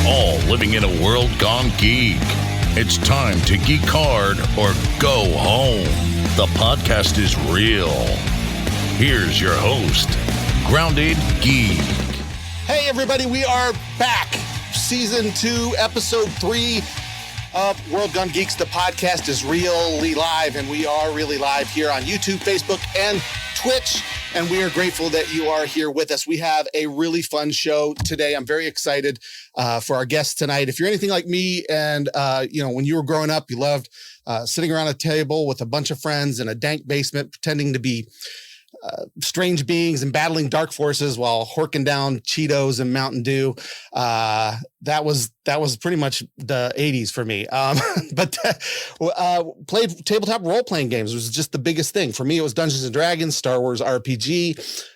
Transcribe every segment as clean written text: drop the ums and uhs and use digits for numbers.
all living in a world gone geek. It's time to geek hard or go home. The podcast is real. Here's your host, Grounded Geek. Hey everybody, we are back. Season 2, episode 3 of World Gone Geeks. The podcast is really live, and we are really live here on YouTube, Facebook, and Twitch. And we are grateful that you are here with us. We have a really fun show today. I'm very excited for our guests tonight. If you're anything like me and, when you were growing up, you loved sitting around a table with a bunch of friends in a dank basement, pretending to be strange beings and battling dark forces while horking down Cheetos and Mountain Dew. That was pretty much the 80s for me. But played tabletop role-playing games was just the biggest thing. For me, it was Dungeons & Dragons, Star Wars RPG.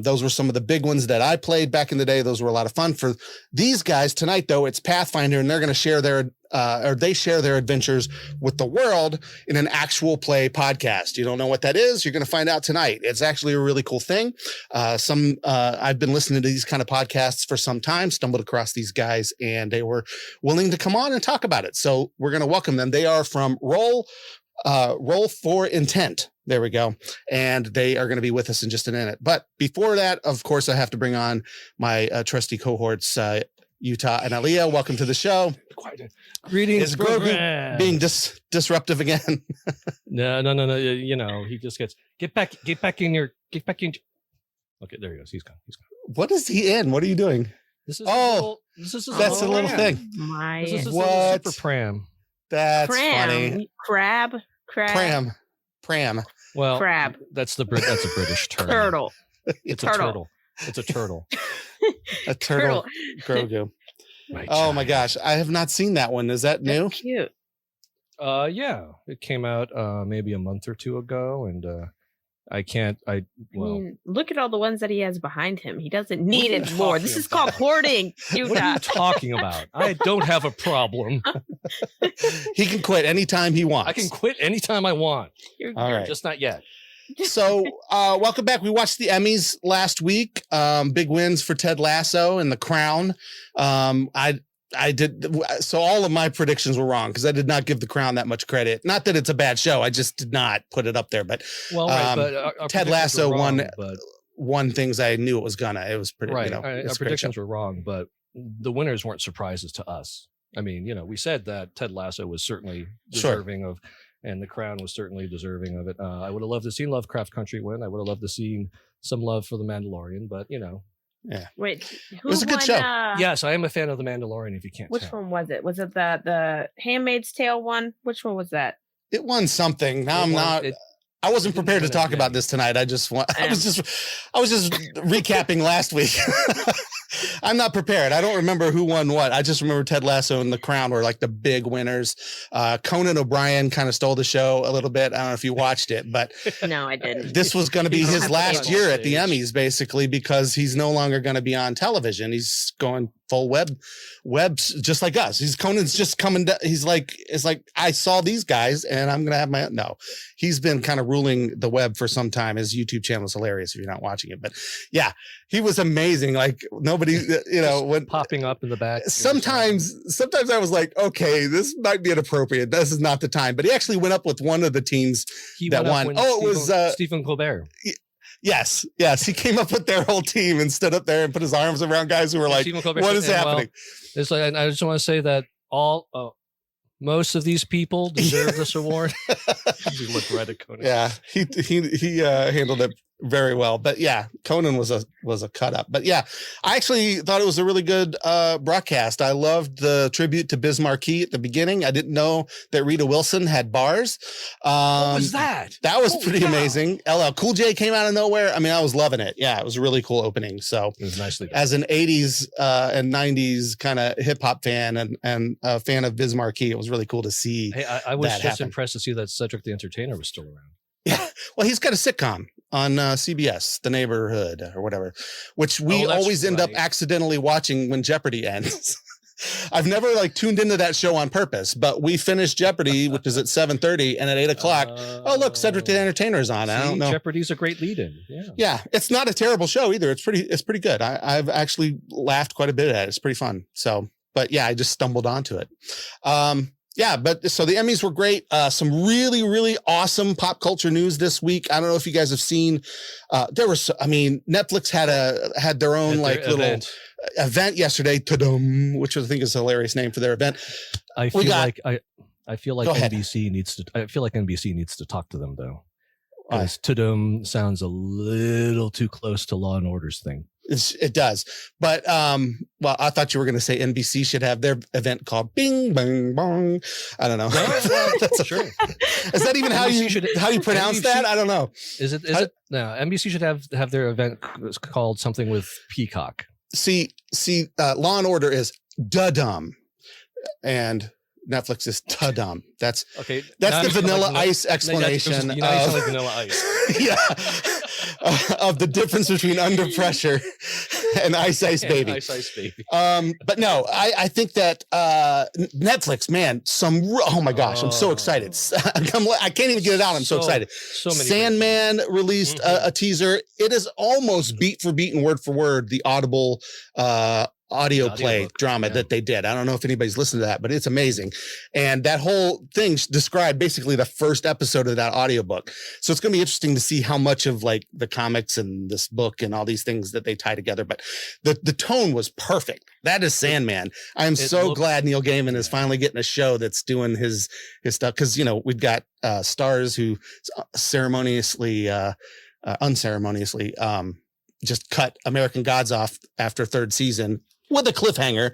Those were some of the big ones that I played back in the day. Those were a lot of fun. For these guys tonight, though, it's Pathfinder, and they're going to share they share their adventures with the world in an actual play podcast. You don't know what that is? You're going to find out tonight. It's actually a really cool thing. I've been listening to these kind of podcasts for some time, stumbled across these guys, and they were willing to come on and talk about it. So we're going to welcome them. They are from Roll for Intent. There we go. And they are going to be with us in just a minute. But before that, of course, I have to bring on my trusty cohorts, Utah and Aaliyah. Welcome to the show. Greetings. Is Grogu being disruptive again? No. You know, he just get back in. Okay, there he goes. He's gone. What is he in? What are you doing? That's a little thing. This is what? Super pram. That's pram. funny. Crab. Pram. Well, crab. That's a British term. Turtle. It's a turtle. It's a turtle. A turtle. Grogu. Oh my gosh, I have not seen that one. Is that new? That's cute. Yeah, it came out maybe a month or two ago, and I mean, look at all the ones that he has behind him. He doesn't need it more. This is called hoarding. What are you talking about? I don't have a problem. He can quit anytime he wants. I can quit anytime I want. All right, just not yet. So, welcome back. We watched the Emmys last week. Big wins for Ted Lasso and The Crown. I did. So all of my predictions were wrong because I did not give The Crown that much credit. Not that it's a bad show. I just did not put it up there. But our Ted Lasso won things I knew it was gonna. It was pretty right. Our predictions were wrong, but the winners weren't surprises to us. I mean, we said that Ted Lasso was certainly deserving of. And The Crown was certainly deserving of it. I would have loved to see Lovecraft Country win. I would have loved to see some love for The Mandalorian, but Yeah. Wait, it was a good show. Yes, I am a fan of The Mandalorian. If you can't, which one was it? Was it the Handmaid's Tale one? Which one was that? It won something. Now I wasn't prepared to talk about this tonight. I was just recapping last week. I'm not prepared. I don't remember who won what. I just remember Ted Lasso and The Crown were like the big winners. Conan O'Brien kind of stole the show a little bit. I don't know if you watched it, but no, I didn't. This was going to be his last year at the Emmys, basically, because he's no longer going to be on television. He's going full webs, just like us. Conan's just coming. He's like, it's like, I saw these guys and I'm going to have my own. No, he's been kind of ruling the web for some time. His YouTube channel is hilarious if you're not watching it, but yeah, he was amazing. Like nobody, when popping up in the back. Sometimes I was like, okay, this might be inappropriate. This is not the time, but he actually went up with one of the teams that won. It was Stephen Colbert. Yes. He came up with their whole team and stood up there and put his arms around guys who were like, what is happening? It's like, I just want to say that most of these people deserve this award. You look right at Conan. Yeah, he handled it very well. But yeah, Conan was a cut up. But yeah, I actually thought it was a really good broadcast. I loved the tribute to Biz Markie at the beginning. I didn't know that Rita Wilson had bars. What was that? That was pretty amazing. LL Cool J came out of nowhere. I mean, I was loving it. Yeah, it was a really cool opening. So it was nicely done. As an 80s and 90s kind of hip hop fan and a fan of Biz Markie, it was really cool to see. Hey, I was just impressed to see that Cedric the Entertainer was still around. Yeah, well, he's got a sitcom on CBS, The Neighborhood or whatever, which we always end up accidentally watching when Jeopardy ends. I've never tuned into that show on purpose, but we finished Jeopardy, which is at 7:30, and at 8:00. Oh, look, Cedric the Entertainer is on. I don't know. Jeopardy's a great lead-in. Yeah, it's not a terrible show either. It's pretty good. I've actually laughed quite a bit at it. It's pretty fun. So but yeah, I just stumbled onto it. But so the Emmys were great. Some really, really awesome pop culture news this week. I don't know if you guys have seen, Netflix had their own little event yesterday, ta-dum, which I think is a hilarious name for their event. I feel like NBC needs to talk to them though. Because ta-dum sounds a little too close to Law and Order's thing. It does. But, I thought you were going to say NBC should have their event called Bing Bang Bong. I don't know. Sure. Is that even how you pronounce NBC, that? I don't know. Is it? No, NBC should have their event called something with Peacock. See, Law and Order is da-dum. And Netflix is ta-dum. That's okay. That's the Vanilla Ice explanation. You sound like Vanilla Ice. Yeah. Of the difference between Under Pressure and Ice Baby. Ice Baby. But no, I think that Netflix, man, oh my gosh, I'm so excited. I can't even get it out. I'm so excited. So many Sandman released a teaser. It is almost beat for beat and word for word the Audible audio play drama that they did. I don't know if anybody's listened to that, but it's amazing. And that whole thing described basically the first episode of that audiobook. So it's going to be interesting to see how much of like the comics and this book and all these things that they tie together. But the tone was perfect. That is Sandman. I am so glad Neil Gaiman is finally getting a show that's doing his stuff. Cause we've got stars who unceremoniously just cut American Gods off after third season with a cliffhanger.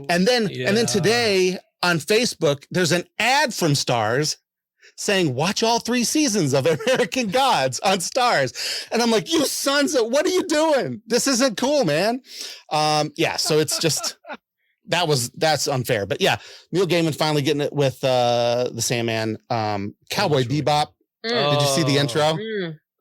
And then today on Facebook, there's an ad from Stars saying, watch all 3 seasons of American Gods on Stars. And I'm like, you sons of, what are you doing? This isn't cool, man. So it's just, that's unfair. But yeah, Neil Gaiman finally getting it with the Sandman. Cowboy Bebop. Did you see the intro?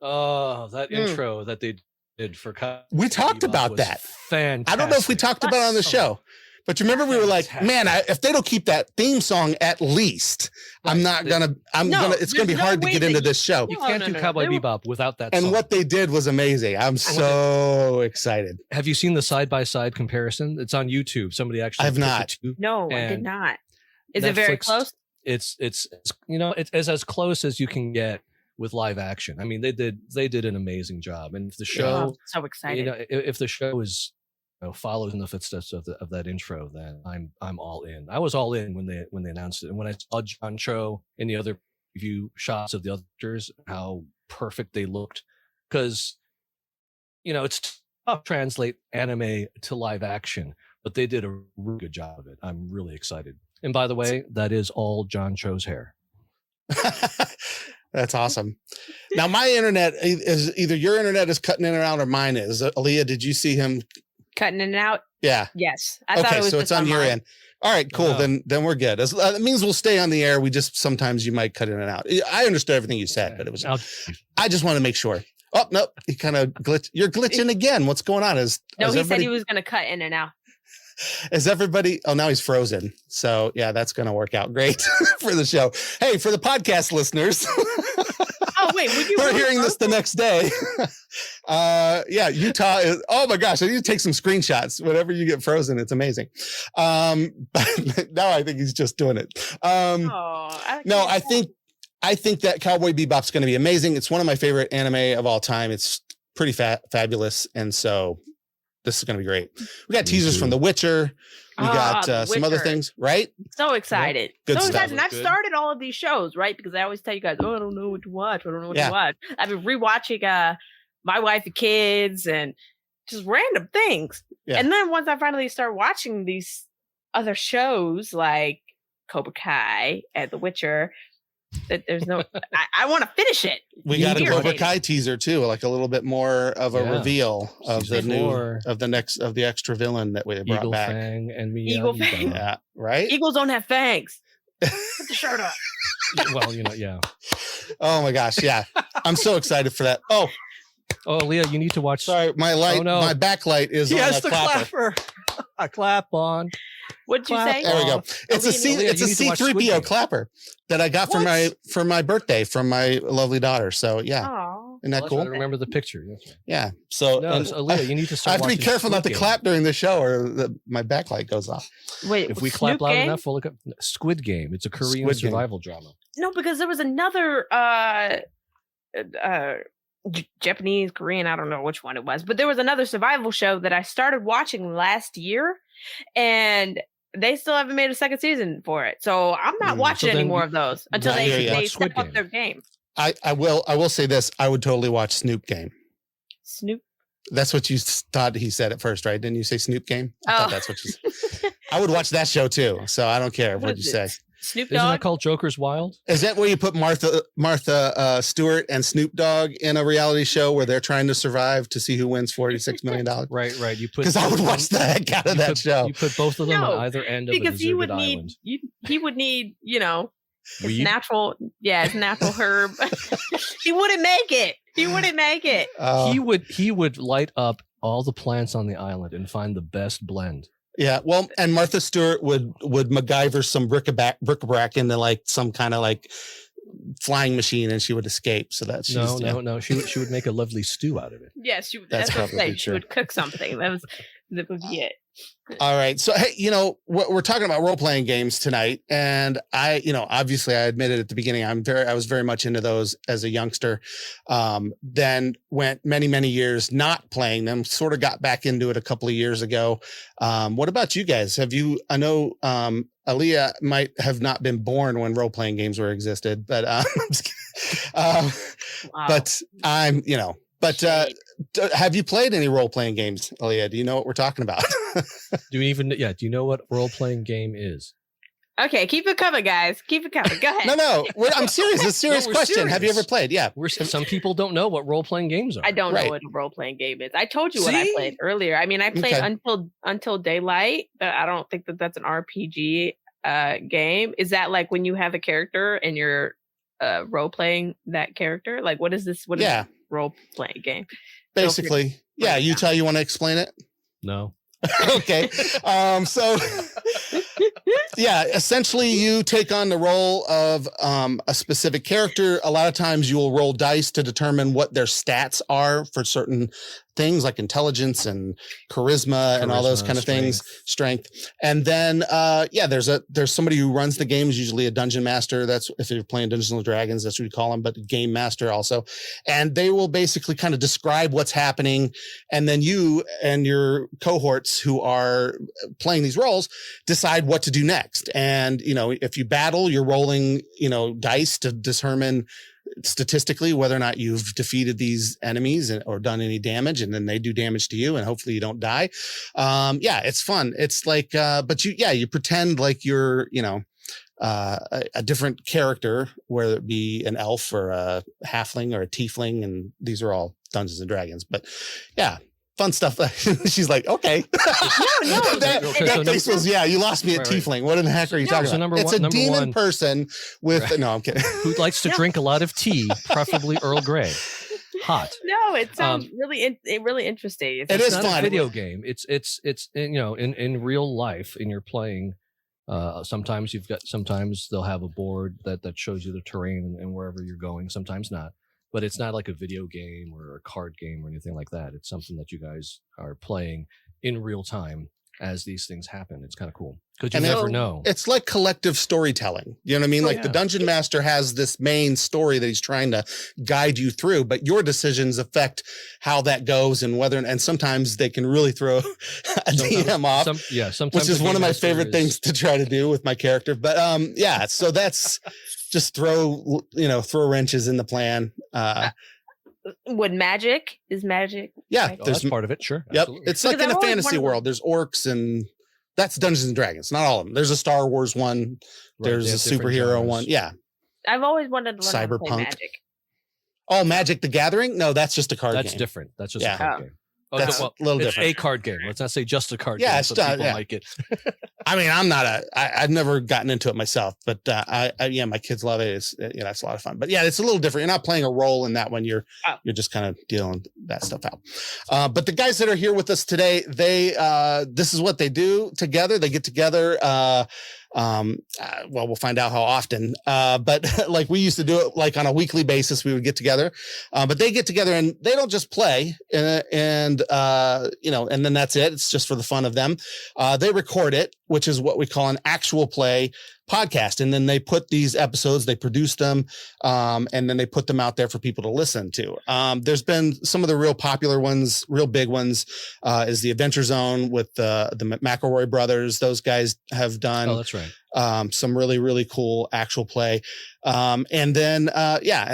That intro that they did for we talked about that. Fantastic. I don't know if we talked about it on the show, but you remember we were like, man, if they don't keep that theme song at least, it's gonna be hard to get into this show. You can't do Cowboy Bebop without that song. And what they did was amazing. I'm so excited. Have you seen the side-by-side comparison? It's on YouTube. Somebody actually I have not. No, I did not. Is it very close? It's as close as you can get with live action. I mean, they did an amazing job. And if the show, so excited. If the show is follows in the footsteps of that intro, then I'm all in. I was all in when they announced it. And when I saw John Cho in the other preview shots of the other actors, how perfect they looked, because it's tough to translate anime to live action, but they did a really good job of it. I'm really excited. And by the way, that is all John Cho's hair. That's awesome. Now my internet is either your internet is cutting in and out or mine is. Aaliyah, did you see him cutting in and out? Yeah. Yes. I thought it was so it's on your end. All right, cool. Then we're good. It means we'll stay on the air. We just sometimes you might cut in and out. I understood everything you said, but it was. I just want to make sure. Oh no, you kind of glitch. You're glitching again. What's going on? He said he was going to cut in and out. Is everybody? Oh, now he's frozen. So yeah, that's going to work out great for the show. Hey, for the podcast listeners. Oh wait, we're hearing this the next day. Utah is. Oh my gosh, I need to take some screenshots. Whenever you get frozen, it's amazing. But now I think he's just doing it. I think that Cowboy Bebop's going to be amazing. It's one of my favorite anime of all time. It's pretty fabulous, and so. This is going to be great. We got teasers from The Witcher. We got some other things, right? So excited. Good stuff. Excited. And I've started all of these shows, right? Because I always tell you guys, I don't know what to watch. I don't know what to watch. I've been rewatching My Wife and Kids and just random things. Yeah. And then once I finally start watching these other shows like Cobra Kai and The Witcher, that there's no I want to finish it. We got a Cobra Kai teaser too, like a little bit more of a reveal of the extra villain that we brought Eagle back. Fang and Eagle Fang. Yeah, right? Eagles don't have fangs. Put the shirt up. Well, yeah. Oh my gosh, yeah. I'm so excited for that. Oh, Leah, you need to watch. Sorry, my light, my backlight is on a clapper. A clap on. What'd you say? There we go. It's a C3PO clapper that I got for my birthday from my lovely daughter. So yeah, Isn't that cool? I remember the picture. That's right. Yeah. So, Leah, you need to start. I have to be careful not to clap during the show, or my backlight goes off. Wait, if we clap loud enough, we'll look up Squid Game. It's a Korean survival drama. No, because there was another Japanese, Korean, I don't know which one it was, but there was another survival show that I started watching last year, and they still haven't made a second season for it. So I'm not watching any more of those until they step up their game. I will say this. I would totally watch Snoop Game. Snoop? That's what you thought he said at first, right? Didn't you say Snoop Game? I thought that's what you said. I would watch that show too. So I don't care what you say. Snoop Dogg? Isn't that called Joker's Wild? Is that where you put Martha Stewart and Snoop Dogg in a reality show where they're trying to survive to see who wins $46 million? Right. You put, because I would watch the heck out of that show. You put both of them on either end of a deserted island. He would need, his natural herb. He wouldn't make it. He would light up all the plants on the island and find the best blend. Yeah, well, and Martha Stewart would MacGyver some bric-a-brac into like some kind of like flying machine, and she would escape. So that's no. She would make a lovely stew out of it. Yes, that's probably true. She would cook something. That would be it. All right. So, hey, we're talking about role-playing games tonight. And obviously I admitted at the beginning, I was very much into those as a youngster. Then went many, many years not playing them, sort of got back into it a couple of years ago. What about you guys? I know, Aaliyah might have not been born when role-playing games existed, but, wow. but I'm, have you played any role-playing games, Aaliyah? Do you know what we're talking about? Do you know what role-playing game is? Okay, keep it coming, guys. Keep it coming. Go ahead. No, I'm serious. It's a serious question. Serious. Have you ever played? Yeah. Some people don't know what role-playing games are. I don't know what a role-playing game is. I told you what I played earlier. I mean, I played Until Daylight. I don't think that's an RPG game. Is that like when you have a character and you're role-playing that character? Like, what is this? What is role-playing game? Basically, Utah, you want to explain it? No. Okay. Essentially you take on the role of a specific character. A lot of times you will roll dice to determine what their stats are for certain things like intelligence and charisma and all those kind of things, strength. And then, there's somebody who runs the games, usually a dungeon master. That's if you're playing Dungeons and Dragons, that's what you call them, but game master also. And they will basically kind of describe what's happening. And then you and your cohorts who are playing these roles decide what to do next. And, if you battle, you're rolling, dice to determine statistically whether or not you've defeated these enemies or done any damage, and then they do damage to you, and hopefully you don't die. It's fun. It's like but you pretend like you're a different character, whether it be an elf or a halfling or a tiefling, and these are all Dungeons and Dragons. But fun stuff. She's like, okay. No. That face was, you lost me at tiefling. What in the heck are you talking about? It's a demon person with, no, I'm kidding. Who likes to drink a lot of tea, preferably Earl Grey. Hot. No, it sounds really interesting. It's not fun. A video game. It's in real life, and you're playing. Sometimes they'll have a board that shows you the terrain and wherever you're going. Sometimes not. But it's not like a video game or a card game or anything like that. It's something that you guys are playing in real time as these things happen. It's kind of cool because you never know. It's like collective storytelling. You know what I mean? The dungeon master has this main story that he's trying to guide you through, but your decisions affect how that goes and whether. And sometimes they can really throw a DM off. Sometimes which is one of my favorite things to try to do with my character. But so that's. Just throw wrenches in the plan. Is magic? Yeah, that's part of it. Sure. Yep. Absolutely. It's like in a fantasy world. There's orcs and that's Dungeons and Dragons. Not all of them. There's a Star Wars one. Right, there's a superhero one. Yeah. I've always wanted to learn how to play Magic. Oh, Magic the Gathering? No, that's just a card game. That's different. That's just a card game. That's a little different. It's a card game. Let's not say just a card game. It's people like it. I mean, I've never gotten into it myself, but my kids love it. It's it's a lot of fun. But it's a little different. You're not playing a role in that one. You're just kind of dealing that stuff out. But the guys that are here with us today, this is what they do together. They get together Well, we'll find out how often. But like we used to do it like on a weekly basis, we would get together. But they get together and they don't just play and then that's it. It's just for the fun of them. They record it, which is what we call an actual play podcast. And then they put these episodes, they produce them, and then they put them out there for people to listen to. There's been some of the real popular ones, real big ones, is the Adventure Zone with the McElroy brothers. Those guys have done that's right. Some really, really cool actual play. And then,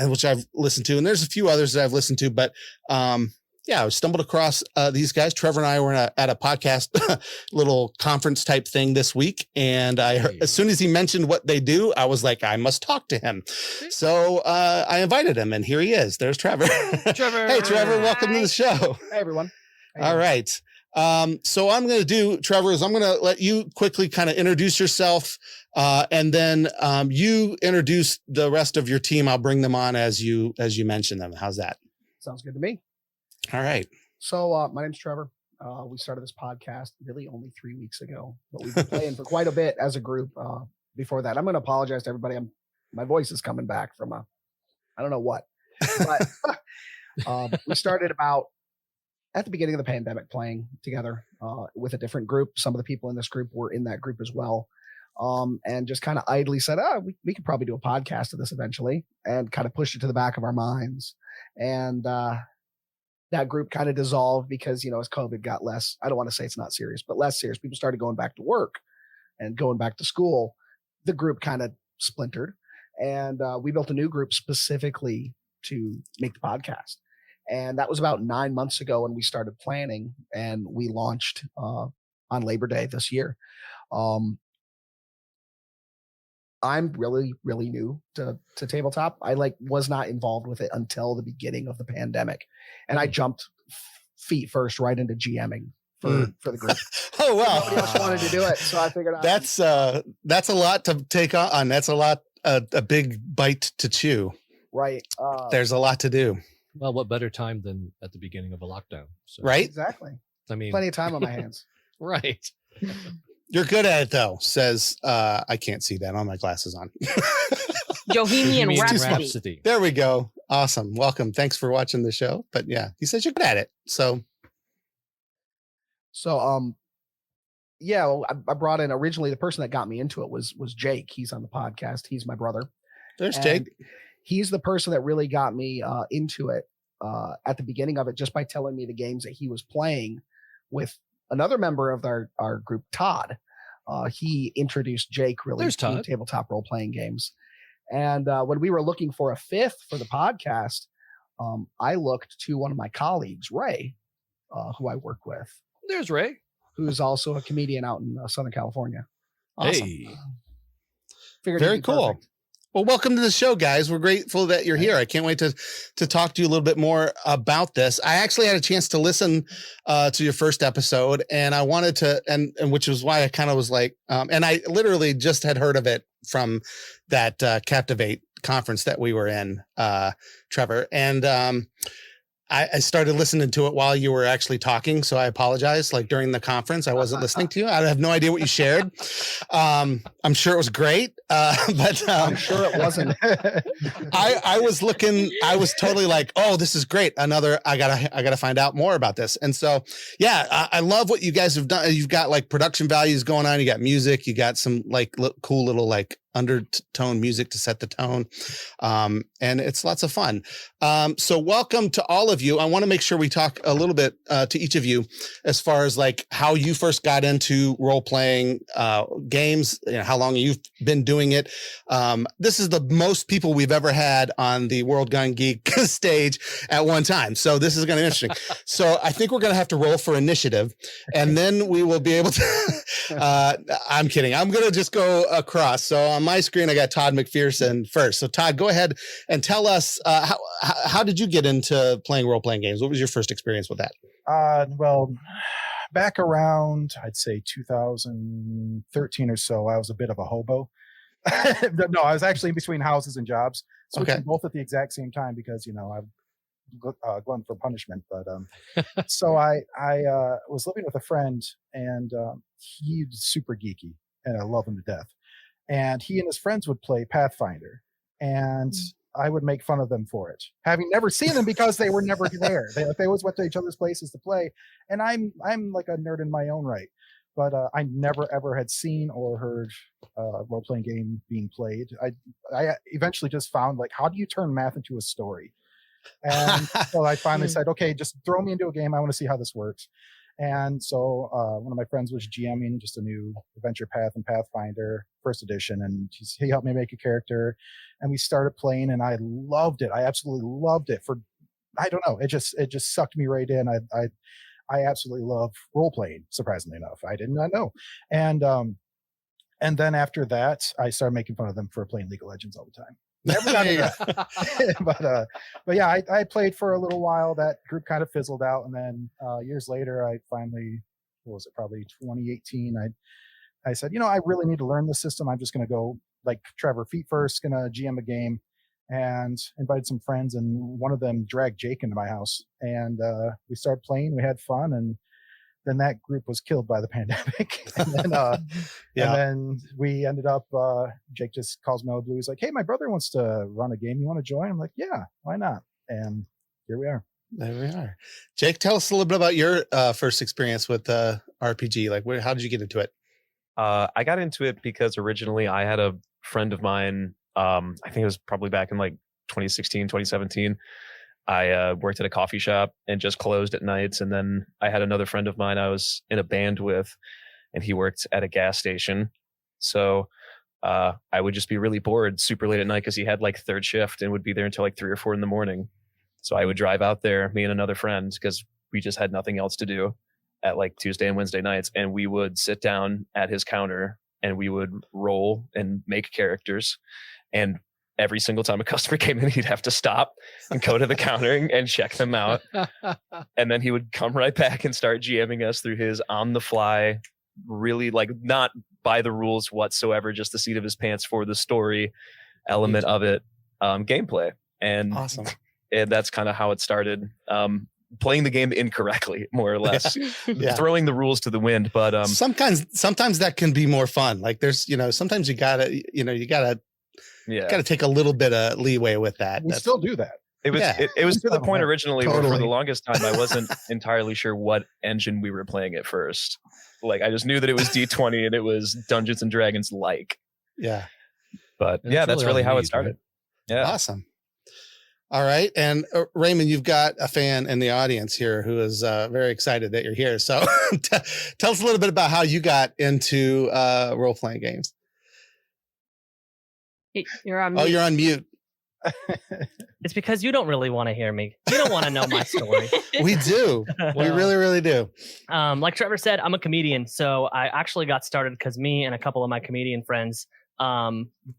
which I've listened to, and there's a few others that I've listened to, but, I stumbled across these guys. Trevor and I were at a podcast little conference type thing this week. And as soon as he mentioned what they do, I was like, I must talk to him. So I invited him and here he is. There's Trevor. Trevor. Hey, Trevor, welcome to the show. Hey, everyone. All right. So I'm going to do, Trevor, is I'm going to let you quickly kind of introduce yourself. And then you introduce the rest of your team. I'll bring them on as you mention them. How's that? Sounds good to me. All right. So my name's Trevor. We started this podcast really only 3 weeks ago, but we've been playing for quite a bit as a group before that. I'm going to apologize to everybody. My voice is coming back from I don't know what, but we started about at the beginning of the pandemic playing together with a different group. Some of the people in this group were in that group as well. And just kind of idly said, we could probably do a podcast of this eventually, and kind of pushed it to the back of our minds. And that group kind of dissolved because, as COVID got less, I don't want to say it's not serious, but less serious. People started going back to work and going back to school. The group kind of splintered, and we built a new group specifically to make the podcast. And that was about 9 months ago when we started planning, and we launched on Labor Day this year. I'm really, really new to tabletop. I was not involved with it until the beginning of the pandemic, and I jumped feet first right into GMing for the group. Oh wow! Nobody else wanted to do it, so I figured that's a lot to take on. That's a big bite to chew. Right. There's a lot to do. Well, what better time than at the beginning of a lockdown? So, right? Exactly. I mean, plenty of time on my hands. Right. You're good at it though, says I can't see that on my glasses on. Bohemian Rhapsody. There we go. Awesome. Welcome. Thanks for watching the show. But yeah, he says you're good at it. So I brought in originally the person that got me into it was Jake. He's on the podcast. He's my brother. There's Jake. He's the person that really got me into it at the beginning of it, just by telling me the games that he was playing with another member of our group, Todd. He introduced Jake really to tabletop role-playing games. And when we were looking for a fifth for the podcast, I looked to one of my colleagues, Ray, who I work with. There's Ray, who's also a comedian out in Southern California. Awesome. Hey. Very cool. Perfect. Well, welcome to the show, guys. We're grateful that you're here. I can't wait to talk to you a little bit more about this. I actually had a chance to listen to your first episode, and I wanted to, and which was why I kind of was like, and I literally just had heard of it from that Captivate conference that we were in, Trevor, and I started listening to it while you were actually talking, so I apologize. Like during the conference, I wasn't listening to you. I have no idea what you shared. I'm sure it was great, but I'm sure it wasn't. I was looking. I was totally like, "Oh, this is great! I gotta find out more about this." And so, yeah, I love what you guys have done. You've got like production values going on. You got music. You got some like cool little like undertone music to set the tone, and it's lots of fun. So welcome to all of you. I want to make sure we talk a little bit to each of you as far as like how you first got into role-playing games, how long you've been doing it. This is the most people we've ever had on the World Gone Geek stage at one time, so this is going to be interesting. So I think we're going to have to roll for initiative, and then we will be able to I'm kidding. I'm going to just go across. So on my screen, I got Todd McPherson first. So Todd, go ahead and tell us how did you get into playing role-playing games? What was your first experience with that? Well, back around, I'd say 2013 or so, I was a bit of a hobo. No, I was actually in between houses and jobs, switching both at the exact same time because, I've glutton for punishment. But so I was living with a friend, and he's super geeky, and I love him to death. and he and his friends would play Pathfinder, and I would make fun of them for it, having never seen them because they were never there. They always went to each other's places to play, and I'm like a nerd in my own right, but I never ever had seen or heard a role-playing game being played. I eventually just found, like, how do you turn math into a story? And so I finally said, okay, just throw me into a game. I want to see how this works. And so one of my friends was GMing just a new adventure path in Pathfinder first edition, and he helped me make a character, and we started playing, and I loved it. I absolutely loved it. For I don't know, it just sucked me right in. I absolutely love role playing. Surprisingly enough, I did not know. And then after that, I started making fun of them for playing League of Legends all the time. Never got into that. but yeah, I played for a little while. That group kind of fizzled out, and then years later, I finally, what was it, probably 2018, I said, I really need to learn the system. I'm just going to go, like Trevor, feet first, going to GM a game, and invited some friends, and one of them dragged Jake into my house, and we started playing. We had fun, and then that group was killed by the pandemic. And then, and then we ended up, Jake just calls me out of the blue. He's like, hey, my brother wants to run a game. You want to join? I'm like, yeah, why not? And here we are. There we are. Jake, tell us a little bit about your first experience with RPG. Like, how did you get into it? I got into it because originally I had a friend of mine, I think it was probably back in like 2016, 2017. I worked at a coffee shop and just closed at nights. And then I had another friend of mine I was in a band with, and he worked at a gas station. So I would just be really bored super late at night because he had like third shift and would be there until like 3 or 4 in the morning. So I would drive out there, me and another friend, because we just had nothing else to do at like Tuesday and Wednesday nights. And we would sit down at his counter and we would roll and make characters. And every single time a customer came in, he'd have to stop and go to the counter and check them out. And then he would come right back and start GMing us through his on the fly, really like not by the rules whatsoever, just the seat of his pants for the story element of it, gameplay. And awesome. And that's kind of how it started. Playing the game incorrectly, more or less, throwing the rules to the wind. But sometimes that can be more fun. Like there's, sometimes you gotta take a little bit of leeway with that. We still do that. It was to the point originally where for the longest time I wasn't entirely sure what engine we were playing at first. Like I just knew that it was D20 and it was Dungeons and Dragons like. Yeah. But that's really how it started. Right? Yeah. Awesome. All right. And Raymond, you've got a fan in the audience here who is very excited that you're here. So tell us a little bit about how you got into role-playing games. You're on mute. Oh, you're on mute. It's because you don't really want to hear me. You don't want to know my story. We do. We really, really do. Like Trevor said, I'm a comedian. So I actually got started because me and a couple of my comedian friends,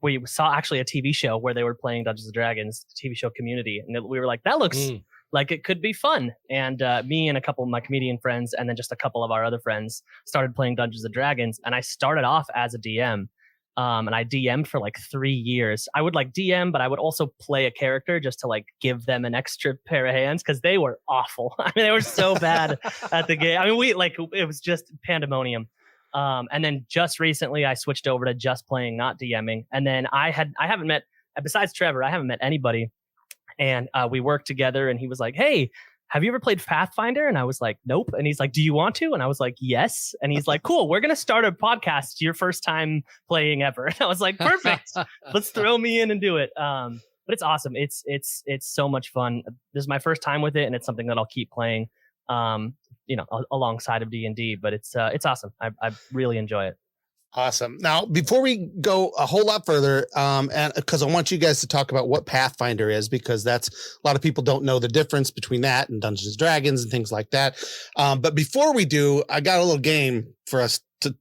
we saw actually a TV show where they were playing Dungeons and Dragons, the TV show Community. And we were like, that looks like it could be fun. And me and a couple of my comedian friends, and then just a couple of our other friends started playing Dungeons and Dragons. And I started off as a DM. And I DM'd for like 3 years. I would like DM, but I would also play a character just to like give them an extra pair of hands because they were awful. I mean, they were so bad at the game. I mean, it was just pandemonium. And then just recently I switched over to just playing, not DMing. And then I haven't met, besides Trevor, I haven't met anybody. And we worked together and he was like, hey, have you ever played Pathfinder? And I was like, nope. And he's like, do you want to? And I was like, yes. And he's like, cool, we're going to start a podcast. Your first time playing ever. And I was like, perfect. Let's throw me in and do it. But it's awesome. It's so much fun. This is my first time with it. And it's something that I'll keep playing, alongside of D&D, but it's awesome. I really enjoy it. Awesome. Now, before we go a whole lot further, and because I want you guys to talk about what Pathfinder is, because that's a lot of people don't know the difference between that and Dungeons and Dragons and things like that. But before we do, I got a little game for us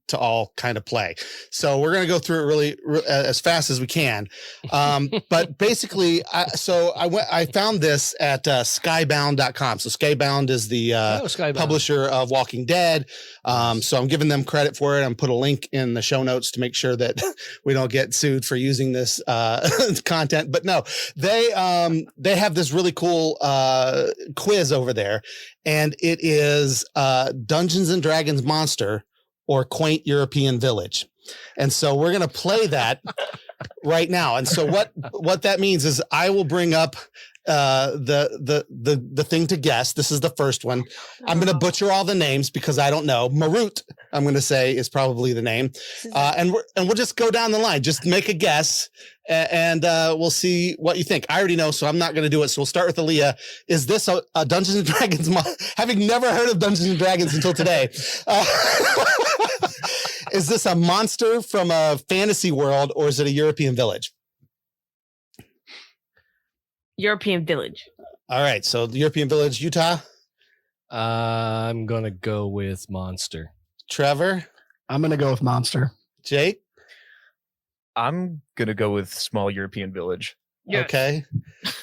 to all kind of play. So we're going to go through it really as fast as we can. But basically, I found this at Skybound.com. So Skybound is the publisher of Walking Dead. So I'm giving them credit for it. I'm put a link in the show notes to make sure that we don't get sued for using this content. But no, they have this really cool quiz over there, and it is Dungeons and Dragons Monster or Quaint European Village. And so we're going to play that right now. And so what that means is I will bring up the thing to guess. This is the first one. I'm going to butcher all the names because I don't know. Marut, I'm going to say, is probably the name. And we'll just go down the line. Just make a guess, and we'll see what you think. I already know, so I'm not going to do it. So we'll start with Aaliyah. Is this a Dungeons and Dragons? Having never heard of Dungeons and Dragons until today, is this a monster from a fantasy world, or is it a European village? European Village. All right, so the European Village, Utah. I'm gonna go with monster. Trevor. I'm gonna go with monster. Jake. I'm gonna go with small European village. Yeah. Okay.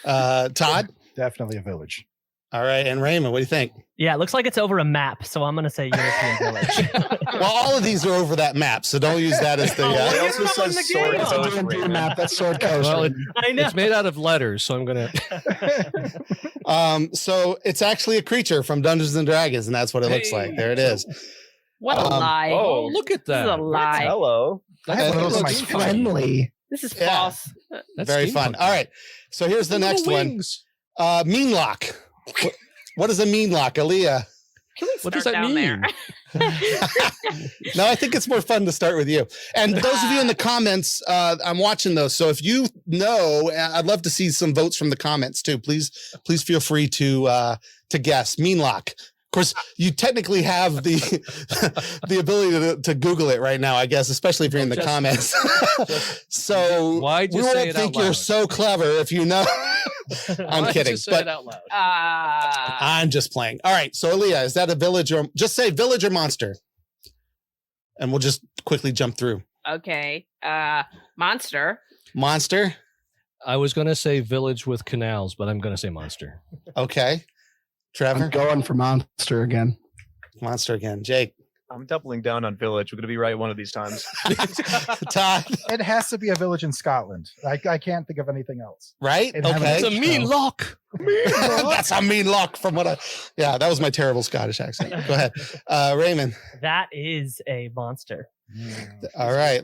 Todd. Definitely a village. All right, and Raymond, what do you think? Yeah, it looks like it's over a map, so I'm gonna say European Village. Well, all of these are over that map, so don't use that as the. It also says sword That's a coast. D&D map. That's Sword Coast. Well, I know. it's made out of letters, so I'm gonna. So it's actually a creature from Dungeons and Dragons, and that's what it looks like. There it is. What a lie. Oh, look at This is a that! lie. Hello. I have one of those in my It's kitchen. friendly. This is Yeah. false. That's Very fun. steampunk. All right, so here's the next one. Mean lock. What is a mean lock, Aaliyah? Can we What does start that down mean? there? No, I think it's more fun to start with you. And those of you in the comments, I'm watching those. So if you know, I'd love to see some votes from the comments too. Please feel free to guess. Mean lock. Of course, you technically have the ability to Google it right now, I guess, especially if you're in the comments. So Why'd you we say won't it think out you're loud? so clever if you know. I'm Why'd kidding, you say but it out loud? I'm just playing. All right. So Aaliyah, is that a village or just say village or monster? And we'll just quickly jump through. Okay. Monster. Monster. I was gonna say village with canals, but I'm gonna say monster. Okay. Trevor. I'm going for monster again. Monster again. Jake. I'm doubling down on village. We're gonna be right one of these times. Todd. It has to be a village in Scotland. I can't think of anything else. Right? It has Okay. It's a mean lock. That's a mean lock from what yeah, that was my terrible Scottish accent. Go ahead. Raymond. That is a monster. All right.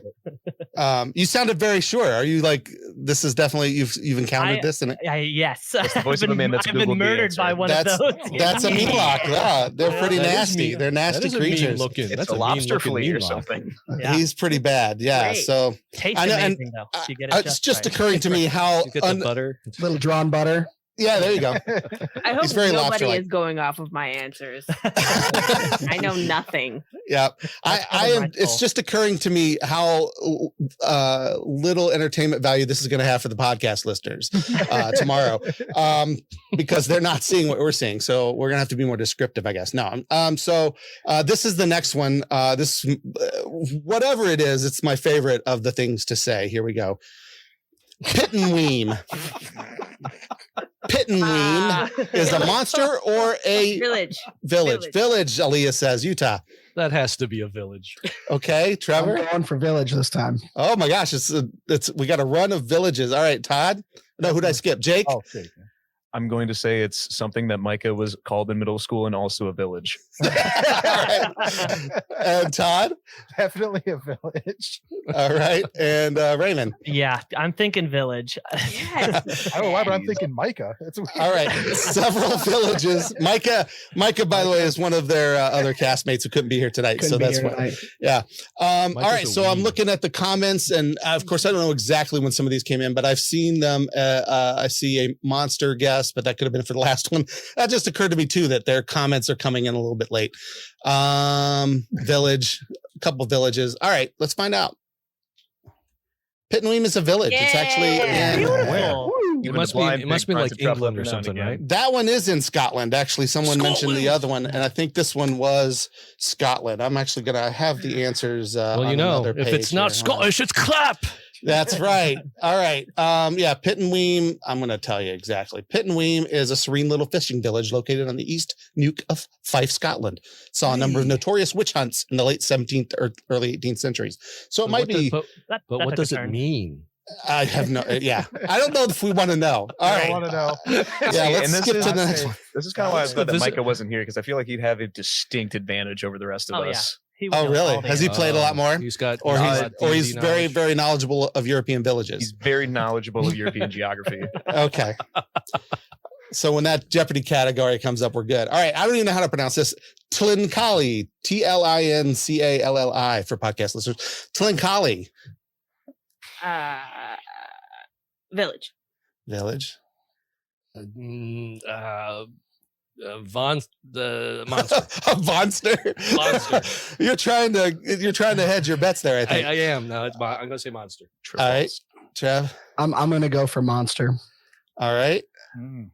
You sounded very sure. Are you like, this is definitely, you've encountered this? And Yes. That's the voice of a man that's I've been Googled the murdered answer. by one of those. that's a mean lock. Yeah, they're pretty That is nasty. mean. They're nasty That is a mean creatures. looking. It's That's a mean lobster looking flea mean or lock. something. Yeah. He's pretty bad. Yeah. Great. So Tastes I know, and, amazing though. You get it it's just right. occurring to me how, You get the butter. Little drawn butter. yeah, there you go. I hope He's very nobody lobster-like. is going off of my answers. I know nothing. Yeah, That's I am. fundamental. It's just occurring to me how little entertainment value this is going to have for the podcast listeners tomorrow, because they're not seeing what we're seeing. So we're gonna have to be more descriptive, I guess. No, so this is the next one. This whatever it is, it's my favorite of the things to say. Here we go. Pittenweem. Pittenweem is a monster or a Village. village. Village, Aaliyah says. Utah. That has to be a village. Okay, I'm Trevor. going for village this time. Oh my gosh, it's we got a run of villages. All right, Todd. No, who did I skip? Jake. Oh, okay. I'm going to say it's something that Micah was called in middle school and also a village. All right. And Todd. Definitely a village. All right, and Raymond. Yeah, I'm thinking village. Yes. I don't know why, but I'm thinking Micah. It's weird. All right, several villages. Micah, by the way, is one of their other castmates who couldn't be here tonight. Couldn't So be that's here what. tonight. Yeah. All Micah's right. a So I'm weeb. looking at the comments, and of course, I don't know exactly when some of these came in, but I've seen them. I see a monster guess, but that could have been for the last one. That just occurred to me too that their comments are coming in a little bit late. Village, a couple villages. All right, let's find out. Pittenweem is a village. It's actually Yeah. in. Beautiful. It must be like England or something, right? That one is in Scotland. Actually, someone mentioned the other one, and I think this one was Scotland. I'm actually gonna have the answers. Well, on you know, another if page it's not here. Hold on. Scottish, it's clap. That's right. All right. Yeah, Pittenweem. I'm going to tell you exactly. Pittenweem is a serene little fishing village located on the east nuke of Fife, Scotland. Saw a number of notorious witch hunts in the late 17th or early 18th centuries. So it might be. But That what took does a it turn. mean? I have no. Yeah, I don't know if we want to know. All I right. want to know. Yeah, let's and this skip to is- the next one. This is kind of why I Let's thought that visit- Micah wasn't here, because I feel like he'd have a distinct advantage over the rest of Oh, yeah. us. He would Oh, know really? all the Has he answers. played a lot more? He's got, Or he's D&D very, knowledge. very knowledgeable of European villages. He's very knowledgeable of European geography. Okay. So when that Jeopardy category comes up, we're good. All right. I don't even know how to pronounce this. Tlincalli, Tlincalli for podcast listeners. Tlincalli. Village. Village. Von the monster. A monster. Monster. You're trying to hedge your bets there, I think. I am. No, I'm going to say monster. True All false. right. Trev. I'm gonna go for monster. All right. Mm.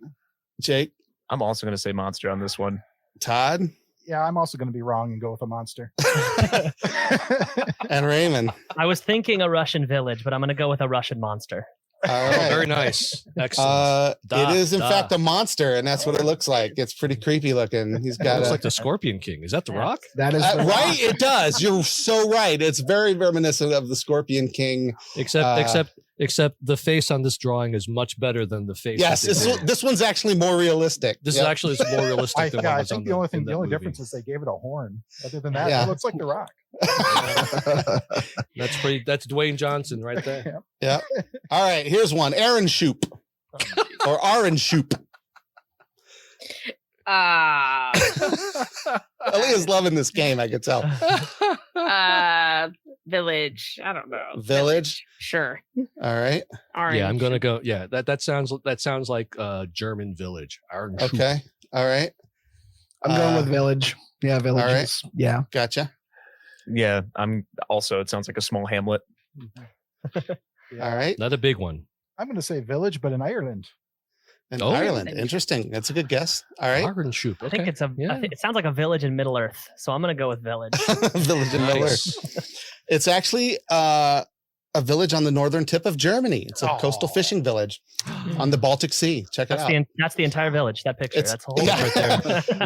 Jake. I'm also going to say monster on this one. Todd. Yeah, I'm also going to be wrong and go with a monster. And Raymond. I was thinking a Russian village, but I'm going to go with a Russian monster. All right. Very nice. Excellent. It is in fact a monster, and that's what it looks like. It's pretty creepy looking. He's got Looks like the Scorpion King. Is that the Rock? That is right. It does. You're so right. It's very reminiscent of the Scorpion King. Except the face on this drawing is much better than the face. Yes, that they did. this one's actually more realistic. This Yep. is actually more realistic than what I was on think the only in that only movie. difference is they gave it a horn. Other than that, Yeah. it looks like the Rock. That's Dwayne Johnson right there. Yeah. All right. Here's one. Aaron Shoop or Aaron Shoop. Aaliyah's loving this game. I could tell. Village. I don't know. Village. Sure. All right. Orange. Yeah, I'm gonna go. Yeah, that sounds like German village. Iron Shoop. Okay. All right. I'm going with village. Yeah, villages. Yeah. Gotcha. Yeah, I'm also. It sounds like a small hamlet. All right. Not a big one. I'm going to say village, but in Ireland. In Oh. Ireland. Interesting. That's a good guess. All right. Iron Shoop. I think Okay. it's a. Yeah. It sounds like a village in Middle Earth, so I'm going to go with village. Village in Middle Nice. Earth. It's actually a village on the northern tip of Germany. It's a coastal fishing village on the Baltic Sea. Check it out. That's the entire village. That picture. It's- That's the whole yeah. right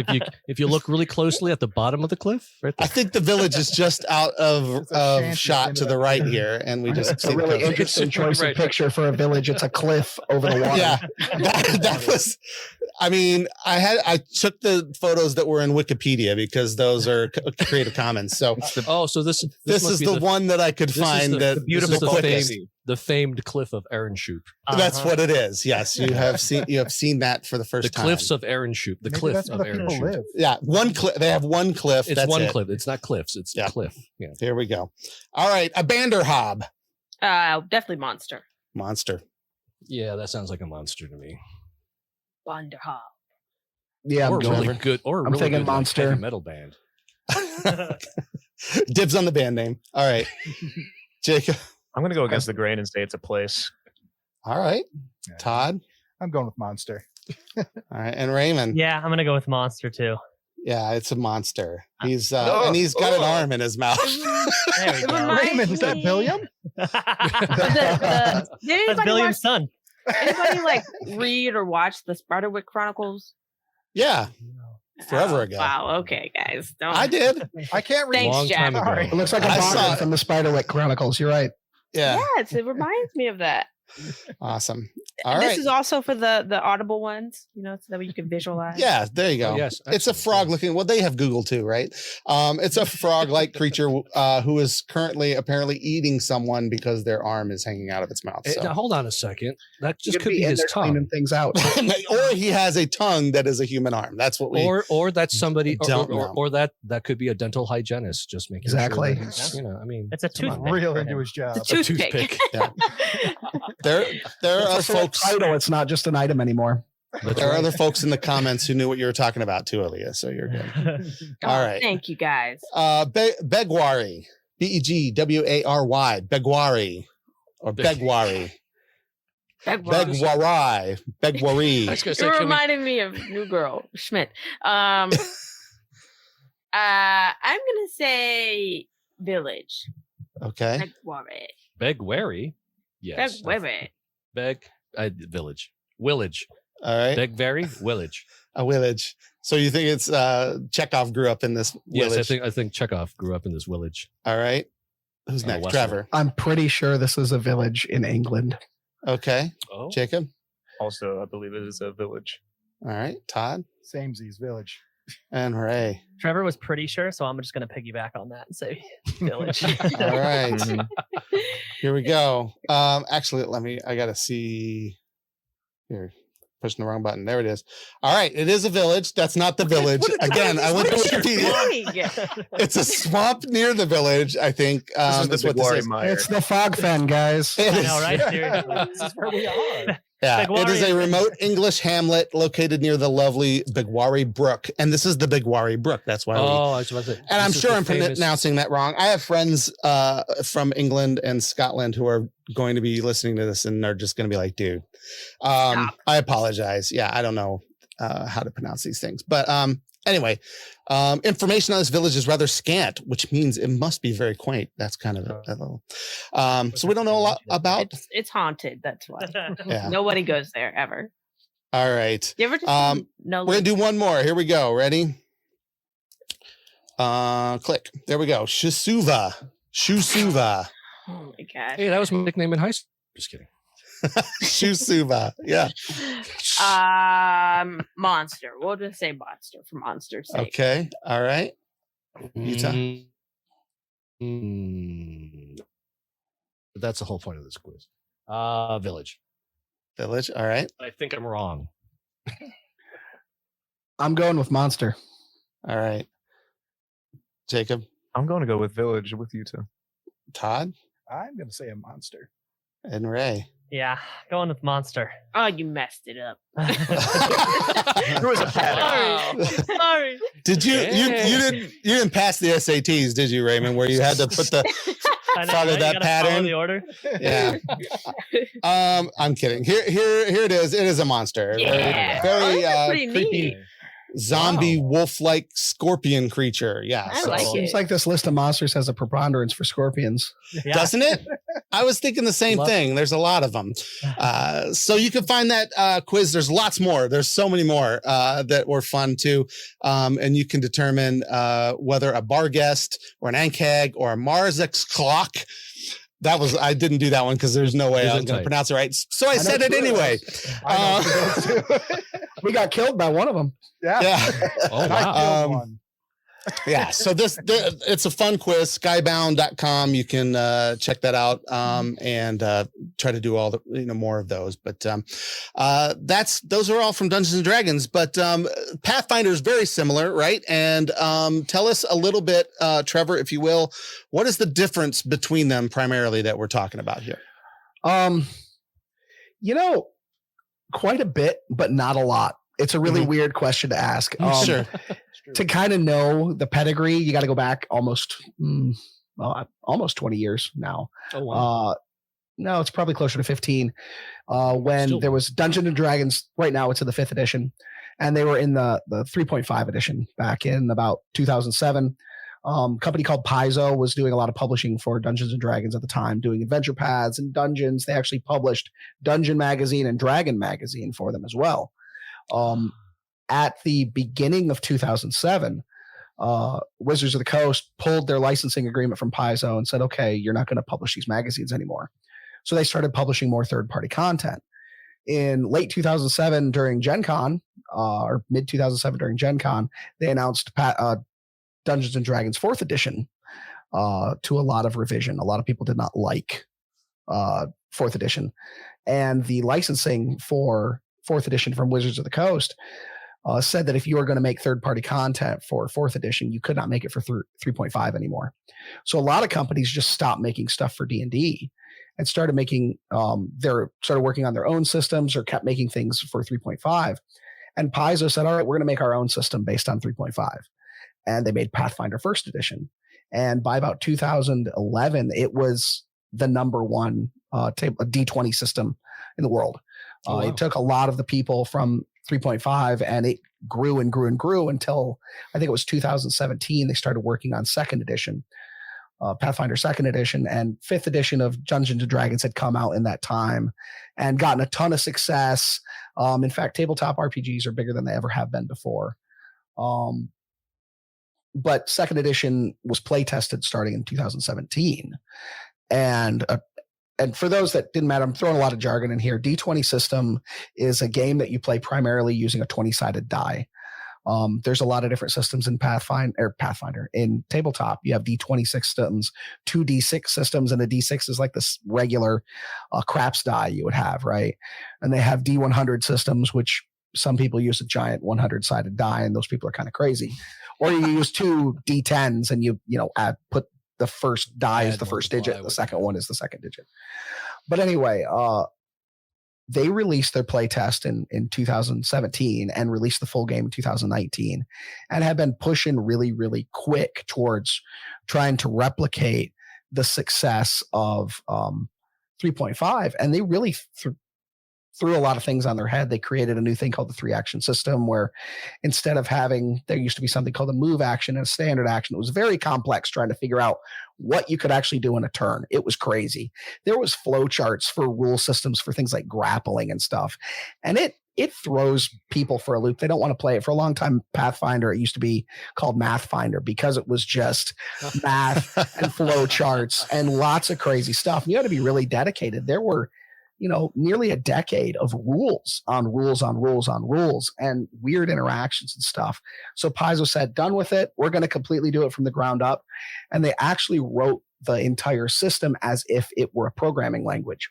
there. if you look really closely at the bottom of the cliff, right I there. think the village is just out of It's a shanty shot at to the the end of right that. here, and we just It's see a really the coast. interesting choice Right. of picture for a village. It's a cliff over the water. Yeah, that was. I mean, I took the photos that were in Wikipedia because those are Creative Commons. So So this this must is be the one that I could this is find the- that this beautiful is the quickest. famed cliff of Aaron Shoop. That's Uh-huh. what it is. Yes, you have seen that for the first The time. cliffs of Aaron Shoop. The Maybe cliff that's of where the Aaron people Shoop. live. Yeah, one cliff. They have one cliff. It's That's one it. cliff. It's not cliffs. It's Yeah. cliff. Yeah. Here we go. All right, a Banderhob Definitely monster. monster. Yeah, that sounds like a monster to me. Wonderhall. Yeah, or I'm a really going. good, or a I'm really thinking good, like, monster. heavy metal band. Dibs on the band name. All right, Jacob. I'm going to go against the grain and say it's a place. All right, Yeah. Todd. I'm going with monster. All right, and Raymond. Yeah, I'm going to go with monster too. Yeah, it's a monster. He's Oh, and he's got an oh. arm in his mouth. There we It go. reminds Raymond, is that me- Billiam? Did That's anybody Billiam's son. anybody like read or watch the Spiderwick Chronicles? Yeah, forever Oh, ago. Wow. Okay, guys. Don't. I did. I can't read. Thanks, Long Jack. time ago. Sorry. It looks like a I saw bottom it. from the Spiderwick Chronicles. You're right. Yeah, Yes, it reminds me of that. awesome. All And right. this is also for the audible ones, so that way you can visualize. Yeah, there you go. Oh, yes, it's a excellent, frog yes. looking. Well, they have Google too, right? It's a frog-like creature who is currently apparently eating someone because their arm is hanging out of its mouth. Now, hold on a second. That just You could be in his there cleaning tongue, things out. or he has a tongue that is a human arm. That's what we. or that's somebody, Don't know. or that could be a dental hygienist just making Exactly. Sure that he's, I mean, It's a come on. toothpick. Real for into him. his job. It's a toothpick. Yeah. there are It's a folks. title. It's not just an item anymore. That's There are right. other folks in the comments who knew what you were talking about too, Aaliyah. So you're good. Oh, All right. Thank you, guys. Begwari. Begwary. Begwari. Or Begwari. Begwari. Begwari. I was gonna say, It can we- reminded me of New Girl Schmidt. I'm gonna say village. Okay. Begwari. Beg wary. Yes. Begwari. Beg village. Willage. All right. Beg very village. A village. So you think it's Chekhov grew up in this Yes, village? I think Chekhov grew up in this village. All right. Who's next? Westworld. Trevor. I'm pretty sure this is a village in England. Okay. Oh, Jacob. Also, I believe it is a village. All right. Todd. Samesies village. And Ray. Trevor was pretty sure, so I'm just going to piggyback on that and say Village. All right. Here we go. Actually, I got to see here. Pushing the wrong button. There it is. All right. It is a village. That's not the village. Again, I went to Wikipedia. It's a swamp near the village, I think. This is the Big Mire. It's the fog fen, guys. I know, right? Seriously. This is where we are. Yeah, Big it is a Warrior. remote English hamlet located near the lovely Bigwari Brook. And this is the Bigwari Brook. That's why I was about to say, and I'm this is sure the I'm famous- pronouncing that wrong. I have friends from England and Scotland who are going to be listening to this and are just going to be like, dude, I apologize. Yeah, I don't know how to pronounce these things. But anyway, information on this village is rather scant, which means it must be very quaint. That's kind of a little. So we don't know a lot about. It's haunted. That's why. Yeah. Nobody goes there ever. All right. You ever just no? We're going to do one more. Here we go. Ready? Click. There we go. Shisuva. Oh my gosh. Hey, that was my nickname in high school. Just kidding. Shisuva. Yeah. Monster. We'll just say monster for monster's sake. Okay. All right. Utah? That's the whole point of this quiz. Village. Village. All right. I think I'm wrong. I'm going with monster. All right. Jacob. I'm going to go with Village with you two. Todd. I'm going to say a monster. And Ray. Yeah, going with monster. Oh, you messed it up. It was a pattern. Sorry. Did you didn't pass the SATs, did you, Raymond? Where you had to put the I know, follow right? that You gotta follow pattern? the order. Yeah. I'm kidding. Here it is. It is a monster. Yeah. Very that's pretty creepy neat. zombie wolf-like scorpion creature. Yeah. I like it. Seems like this list of monsters has a preponderance for scorpions. Yeah. Doesn't it? I was thinking the same thing. There's a lot of them. So you can find that quiz. There's lots more. There's so many more that were fun too. And you can determine whether a bar guest or an Ankag or a Marzek's clock. I didn't do that one because there's no way I was going to pronounce it right. So I said it anyway. We got killed by one of them. Yeah. Oh, And I wow. killed one. Yeah. So it's a fun quiz. Skybound.com. You can check that out and try to do all the more of those. But those are all from Dungeons and Dragons. But Pathfinder is very similar, right? And tell us a little bit, Trevor, if you will, what is the difference between them primarily that we're talking about here? Quite a bit, but not a lot. It's a really weird question to ask. Sure. To kind of know the pedigree, you got to go back almost 20 years now. Oh, wow. No, it's probably closer to 15. When there was Dungeons and Dragons, right now it's in the 5th edition, and they were in the 3.5 edition back in about 2007. Company called Paizo was doing a lot of publishing for Dungeons and Dragons at the time, doing adventure paths and dungeons. They actually published Dungeon Magazine and Dragon Magazine for them as well. At the beginning of 2007, Wizards of the Coast pulled their licensing agreement from Paizo and said, okay, you're not going to publish these magazines anymore. So they started publishing more third-party content. In late 2007 during Gen Con, or mid 2007 during Gen Con, they announced Dungeons and Dragons 4th edition to a lot of revision. A lot of people did not like 4th edition. And the licensing for 4th edition from Wizards of the Coast said that if you were going to make third-party content for 4th edition, you could not make it for 3.5 anymore. So a lot of companies just stopped making stuff for D&D and started making started working on their own systems or kept making things for 3.5. And Paizo said, all right, we're going to make our own system based on 3.5. And they made Pathfinder 1st edition. And by about 2011, it was the number one D20 system in the world. Wow. It took a lot of the people from 3.5 and it grew and grew and grew until I think it was 2017. They started working on 2nd edition, Pathfinder 2nd edition, and 5th edition of Dungeons and Dragons had come out in that time and gotten a ton of success. In fact, tabletop RPGs are bigger than they ever have been before. But 2nd edition was play tested starting in 2017. And for those that didn't matter, I'm throwing a lot of jargon in here. D20 system is a game that you play primarily using a 20-sided die. There's a lot of different systems in Pathfinder. In tabletop, you have D20 systems, 2D6 systems, and a D6 is like this regular craps die you would have, right? And they have D100 systems, which some people use a giant 100-sided die, and those people are kind of crazy. Or you use 2 D10s and you put the first die is the first digit, the second one is the second digit. But anyway, they released their playtest in 2017 and released the full game in 2019 and have been pushing really, really quick towards trying to replicate the success of 3.5. And they really threw a lot of things on their head. They created a new thing called the 3-action system, where instead of having, there used to be something called a move action and a standard action. It was very complex trying to figure out what you could actually do in a turn. It was crazy. There was flow charts for rule systems for things like grappling and stuff. And it throws people for a loop. They don't want to play it. For a long time, Pathfinder, it used to be called Mathfinder because it was just math and flow charts and lots of crazy stuff. And you had to be really dedicated. There were nearly a decade of rules on rules on rules on rules and weird interactions and stuff. So Paizo said, done with it. We're going to completely do it from the ground up. And they actually wrote the entire system as if it were a programming language.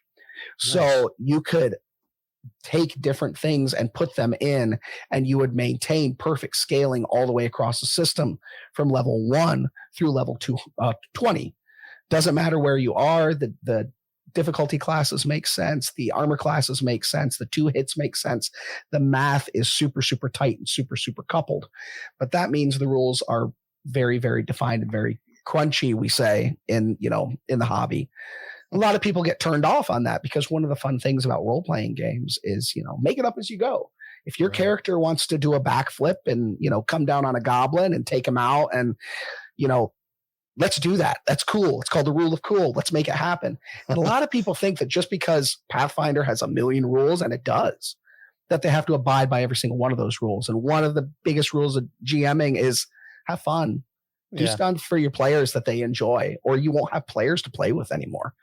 Nice. So you could take different things and put them in, and you would maintain perfect scaling all the way across the system from level 1 through level 20. Doesn't matter where you are. The difficulty classes make sense. The armor classes make sense. The 2 hits make sense. The math is super, super tight and super, super coupled. But that means the rules are very, very defined and very crunchy, we say, in the hobby. A lot of people get turned off on that because one of the fun things about role-playing games is, make it up as you go. If your character wants to do a backflip and, come down on a goblin and take him out and, let's do that. That's cool. It's called the rule of cool. Let's make it happen. And a lot of people think that just because Pathfinder has a million rules, and it does, that they have to abide by every single one of those rules. And one of the biggest rules of GMing is have fun. Do stuff for your players that they enjoy, or you won't have players to play with anymore.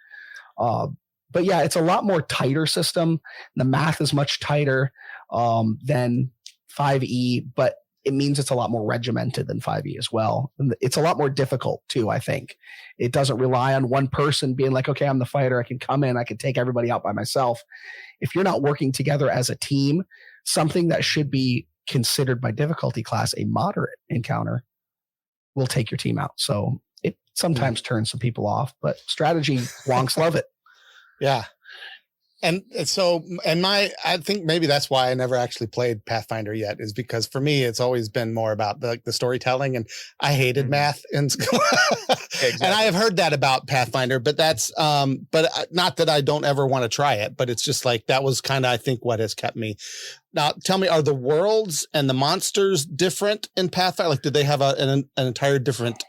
But yeah, it's a lot more tighter system. The math is much tighter than 5e, but it means it's a lot more regimented than 5e as well. And it's a lot more difficult too, I think. It doesn't rely on one person being like, okay, I'm the fighter. I can come in. I can take everybody out by myself. If you're not working together as a team, something that should be considered by difficulty class a moderate encounter will take your team out. So it sometimes turns some people off, but strategy wonks love it. Yeah. And so, I think maybe that's why I never actually played Pathfinder yet, is because for me, it's always been more about the storytelling, and I hated math in school. Exactly. And I have heard that about Pathfinder, but that's, but not that I don't ever want to try it, but it's just like, that was kind of, I think, what has kept me. Now, tell me, are the worlds and the monsters different in Pathfinder? Like, did they have an entire different,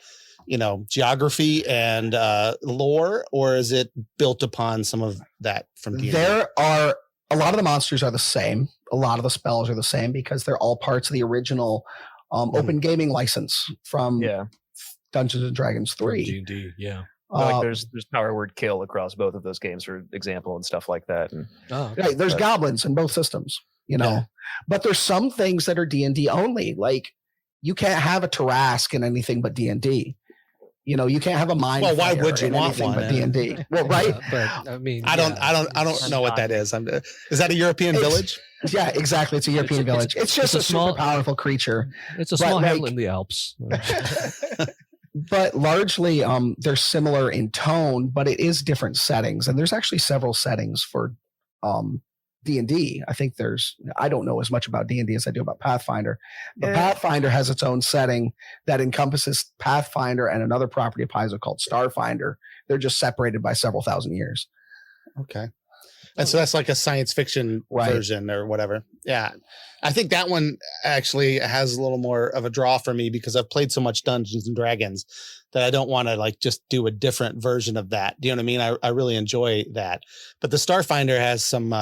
geography and lore, or is it built upon some of that from D&D? There are a lot of the monsters are the same. A lot of the spells are the same because they're all parts of the original open gaming license from Dungeons and Dragons 3. D&D, yeah. Like there's power word kill across both of those games, for example, and stuff like that. And, right, there's goblins in both systems, but there's some things that are D&D only. Like you can't have a Tarask in anything but D&D. You can't have a mind. Well, why would you want one? But D&D. Well, right. But I mean, I don't know what that is. Is that a European village? Yeah, exactly. It's a European village. It's just a small, super powerful creature. It's a small hamlet in the Alps. But largely, they're similar in tone, but it is different settings. And there's actually several settings for D&D. I think I don't know as much about D&D as I do about Pathfinder, but Pathfinder has its own setting that encompasses Pathfinder and another property of Paizo called Starfinder. They're just separated by several thousand years. Okay. And so that's like a science fiction version or whatever. Yeah. I think that one actually has a little more of a draw for me because I've played so much Dungeons and Dragons that I don't want to just do a different version of that. Do you know what I mean? I really enjoy that. But the Starfinder has some,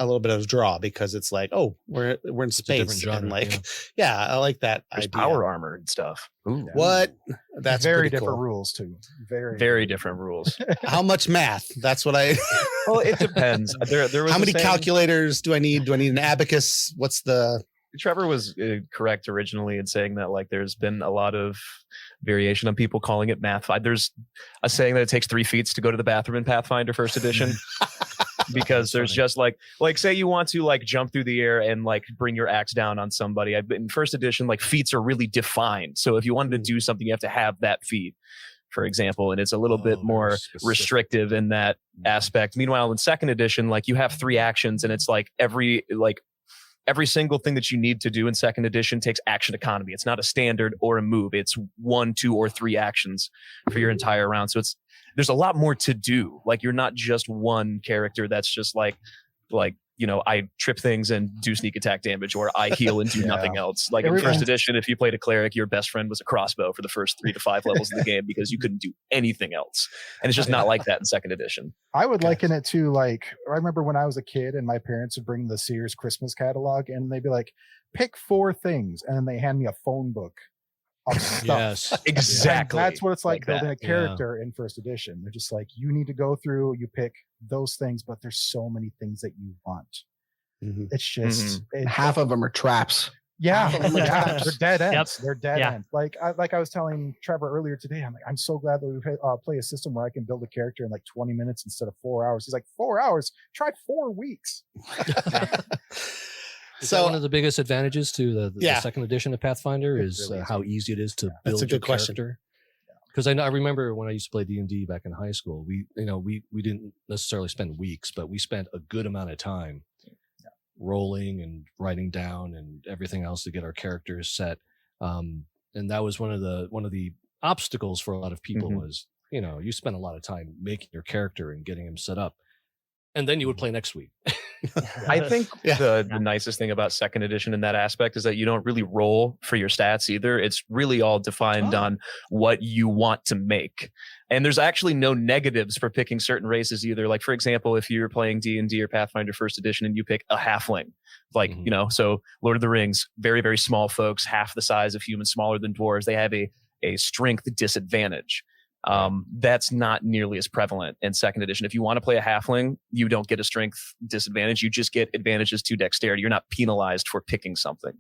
a little bit of draw because it's like, oh, we're in space and I like that. There's idea. Power armor and stuff. Ooh. What? That's very different rules too. Very different rules. How much math? That's what I. Well, it depends. There was how many calculators do I need? Do I need an abacus? What's the? Trevor was correct originally in saying that like there's been a lot of variation on people calling it math. There's a saying that it takes 3 feet to go to the bathroom in Pathfinder First Edition. Because there's just like say you want to like jump through the air and like bring your axe down on somebody. In First Edition, like feats are really defined. So if you wanted to do something, you have to have that feat, for example, and it's a little bit more restrictive in that aspect. Meanwhile, in Second Edition, like you have 3 actions, and it's like every single thing that you need to do in Second Edition takes action economy. It's not a standard or a move. It's 1, 2, or 3 actions for your entire round. So there's a lot more to do. Like you're not just one character that's just like I trip things and do sneak attack damage, or I heal and do nothing else. Like in First Edition, if you played a cleric, your best friend was a crossbow for the first 3 to 5 levels of the game because you couldn't do anything else. And it's just not like that in Second Edition. I would liken it to like, I remember when I was a kid and my parents would bring the Sears Christmas catalog and they'd be like, pick 4 things. And then they hand me a phone book of stuff. Yes, exactly. And that's what it's like building a character in First Edition. They're just like, you need to go through, you pick those things, but there's so many things that you want. It's just half of them are traps. Yeah, they're dead ends. Yep. They're dead ends. Like I was telling Trevor earlier today, I'm so glad that we play a system where I can build a character in like 20 minutes instead of 4 hours. He's like, 4 hours? Try 4 weeks. So one of the biggest advantages to the Second Edition of Pathfinder is really how easy it is to build your character. Because I remember when I used to play D&D back in high school, we didn't necessarily spend weeks, but we spent a good amount of time rolling and writing down and everything else to get our characters set. And that was one of the obstacles for a lot of people was, you spend a lot of time making your character and getting him set up. And then you would play next week. I think the nicest thing about Second Edition in that aspect is that you don't really roll for your stats either. It's really all defined on what you want to make. And there's actually no negatives for picking certain races either. Like, for example, if you're playing D&D or Pathfinder First Edition and you pick a halfling, like, so Lord of the Rings, very, very small folks, half the size of humans, smaller than dwarves, they have a strength disadvantage. That's not nearly as prevalent in Second Edition. If you want to play a halfling, you don't get a strength disadvantage. You just get advantages to dexterity. You're not penalized for picking something.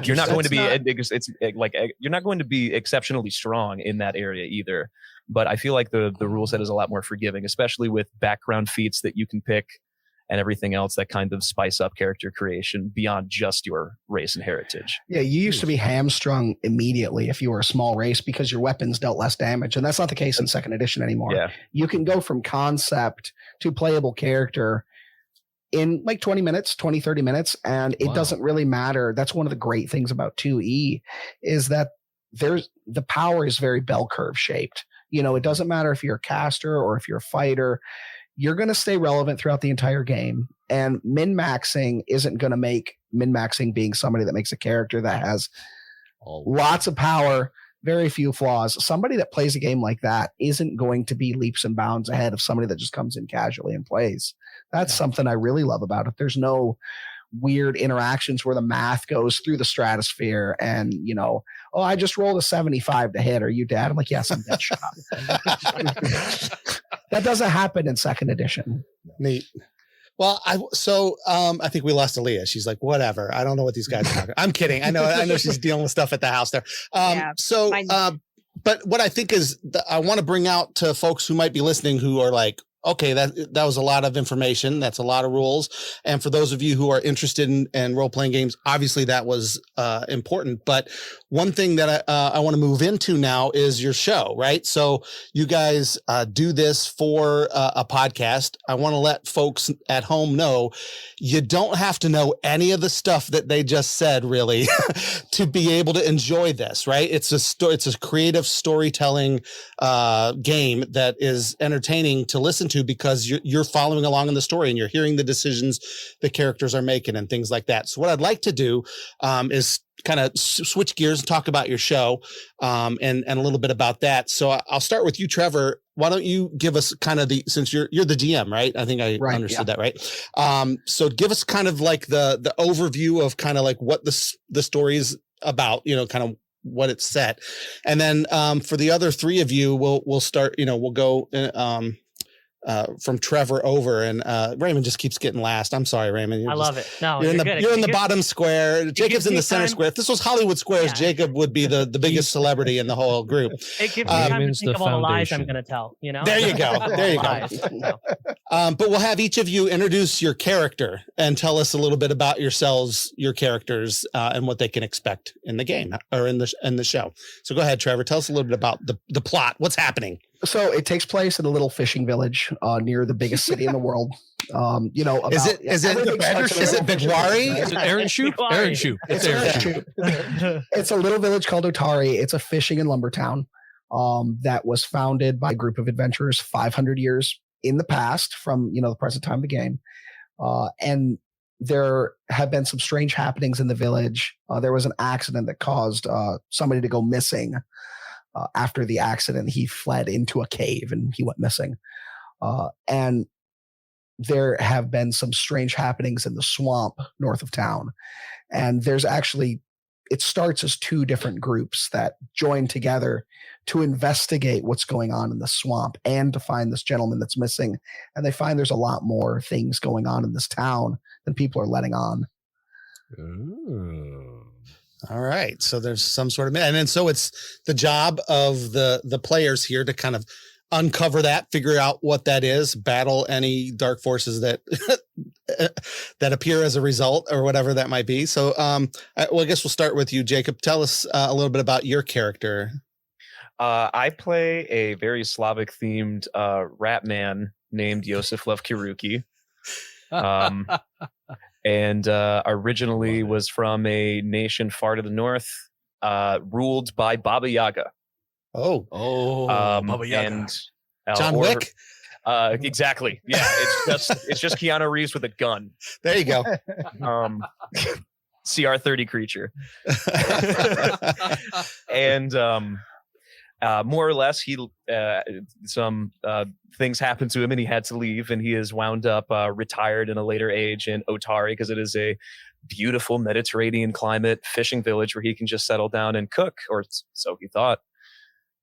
You're not going to be you're not going to be exceptionally strong in that area either. But I feel like the rule set is a lot more forgiving, especially with background feats that you can pick and everything else that kind of spice up character creation beyond just your race and heritage. Yeah, you used to be hamstrung immediately if you were a small race because your weapons dealt less damage, and that's not the case in Second Edition anymore. Yeah. You can go from concept to playable character in like 20 minutes, 30 minutes, and it doesn't really matter. That's one of the great things about 2E is that the power is very bell curve shaped. It doesn't matter if you're a caster or if you're a fighter. You're going to stay relevant throughout the entire game. And min-maxing isn't going to make min-maxing being somebody that makes a character that has lots of power, very few flaws. Somebody that plays a game like that isn't going to be leaps and bounds ahead of somebody that just comes in casually and plays. That's something I really love about it. There's no weird interactions where the math goes through the stratosphere and, I just rolled a 75 to hit. Are you dead? I'm like, yes, I'm dead. Shut up. That doesn't happen in Second Edition. Neat. Well, I think we lost Aaliyah. She's like, whatever. I don't know what these guys are talking. I'm kidding. I know she's dealing with stuff at the house there. But what I think is I want to bring out to folks who might be listening who are like, okay, that was a lot of information. That's a lot of rules. And for those of you who are interested in role-playing games, obviously that was important. But one thing that I want to move into now is your show, right? So you guys do this for a podcast. I want to let folks at home know you don't have to know any of the stuff that they just said, really, to be able to enjoy this, right? It's a creative storytelling game that is entertaining to listen to because you're following along in the story and you're hearing the decisions the characters are making and things like that. So what I'd like to do is kind of switch gears and talk about your show and a little bit about that. So I'll start with you, Trevor. Why don't you give us kind of since you're the GM, right? I think I understood that, right? So give us kind of like the overview of kind of like what the story is about, kind of what it's set. And then for the other three of you, we'll start, we'll go from Trevor over, and Raymond just keeps getting last. I'm sorry, Raymond. I love it. No, you're in the bottom square. Jacob's in the center square. If this was Hollywood Squares, Jacob would be the biggest celebrity in the whole group. It gives me time to think of all the lies I'm going to tell. There you go. But we'll have each of you introduce your character and tell us a little bit about yourselves, your characters, and what they can expect in the game or in the show. So go ahead, Trevor. Tell us a little bit about the plot. What's happening? So it takes place in a little fishing village near the biggest city in the world. Is it Bigwari? Is it Aaron Shoup? Aaron Shoup. It's Aaron Shoup. It's a little village called Otari. It's a fishing and lumber town that was founded by a group of adventurers 500 years in the past from, the present time of the game. And there have been some strange happenings in the village. There was an accident that caused somebody to go missing. After the accident, he fled into a cave and he went missing. And there have been some strange happenings in the swamp north of town. And there's actually, it starts as two different groups that join together to investigate what's going on in the swamp and to find this gentleman that's missing. And they find there's a lot more things going on in this town than people are letting on. Ooh. All right. So there's some sort of, and then so it's the job of the players here to kind of uncover that, figure out what that is, battle any dark forces that that appear as a result or whatever that might be. So I guess we'll start with you, Jacob. Tell us a little bit about your character. I play a very Slavic themed rat man named Yosef Levkiruki. And originally was from a nation far to the north, ruled by Baba Yaga. Baba Yaga. And John Wick. Exactly. Yeah, it's just Keanu Reeves with a gun. There you go. CR-30 creature. And more or less, he some things happened to him and he had to leave, and he is wound up retired in a later age in Otari because it is a beautiful Mediterranean climate fishing village where he can just settle down and cook, or so he thought,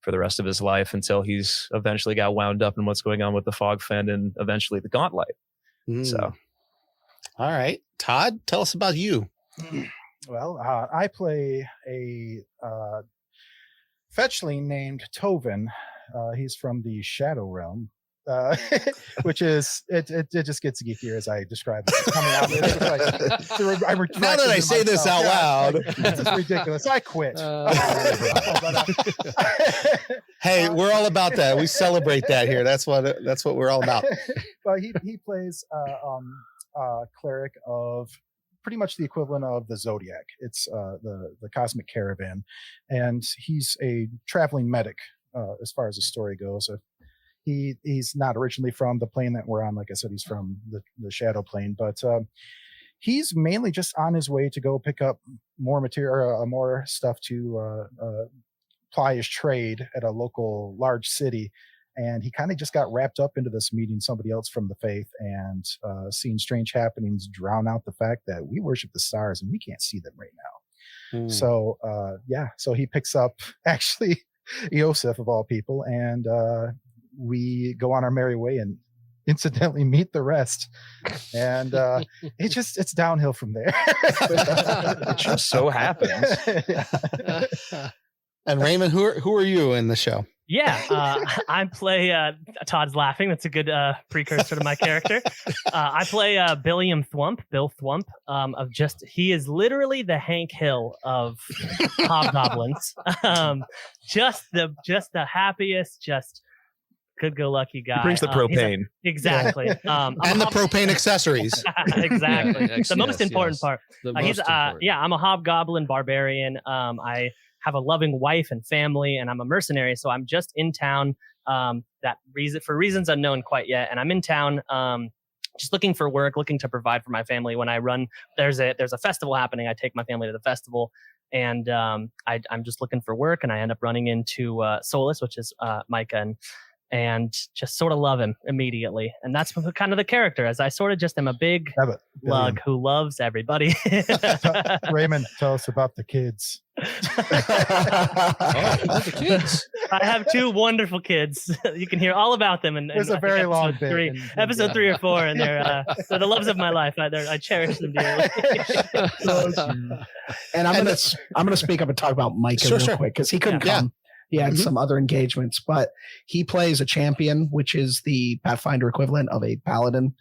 for the rest of his life until he's eventually got wound up in what's going on with the Fog Fen and eventually the Gauntlet. So, all right, Todd, tell us about you. Well, I play a fetchling named Tovin. He's from the Shadow Realm, which is it just gets geekier as I describe it. It's coming out. Now that I say this out loud, this is ridiculous. I quit. Hey, we're all about that. We celebrate that here. That's what we're all about. But he plays cleric of pretty much the equivalent of the Zodiac. It's the Cosmic Caravan, and he's a traveling medic as far as the story goes. He's not originally from the plane that we're on. Like I said, he's from the Shadow Plane, but he's mainly just on his way to go pick up more material, more stuff to ply his trade at a local large city. And he kind of just got wrapped up into this meeting somebody else from the faith and seeing strange happenings drown out the fact that we worship the stars and we can't see them right now. So, so he picks up actually Yosef of all people, and we go on our merry way and incidentally meet the rest. And it's downhill from there. It just so happens. And Raymond, who are you in the show? Yeah, I play Todd's laughing. That's a good precursor to my character. I play Bill Thwump. He is literally the Hank Hill of hobgoblins. Just the happiest, just good-go-lucky guy. He brings the propane. Exactly. And the propane accessories. Exactly. Yeah, the most important part. Important. I'm a hobgoblin barbarian. I have a loving wife and family, and I'm a mercenary, so I'm just in town for reasons unknown quite yet. And I'm in town just looking for work, looking to provide for my family. When I run, there's a festival happening. I take my family to the festival, and I'm just looking for work, and I end up running into Solus, which is Micah, and just sort of love him immediately. And that's kind of the character, as I sort of just am a big lug who loves everybody. Raymond, tell us about the kids. The kids. I have 2 wonderful kids. You can hear all about them. And there's a very long bit. Episode 3 or 4, and they're the loves of my life. I cherish them dearly. And I'm gonna speak up and talk about Micah real quick because he couldn't come. He had some other engagements, but he plays a champion, which is the Pathfinder equivalent of a paladin,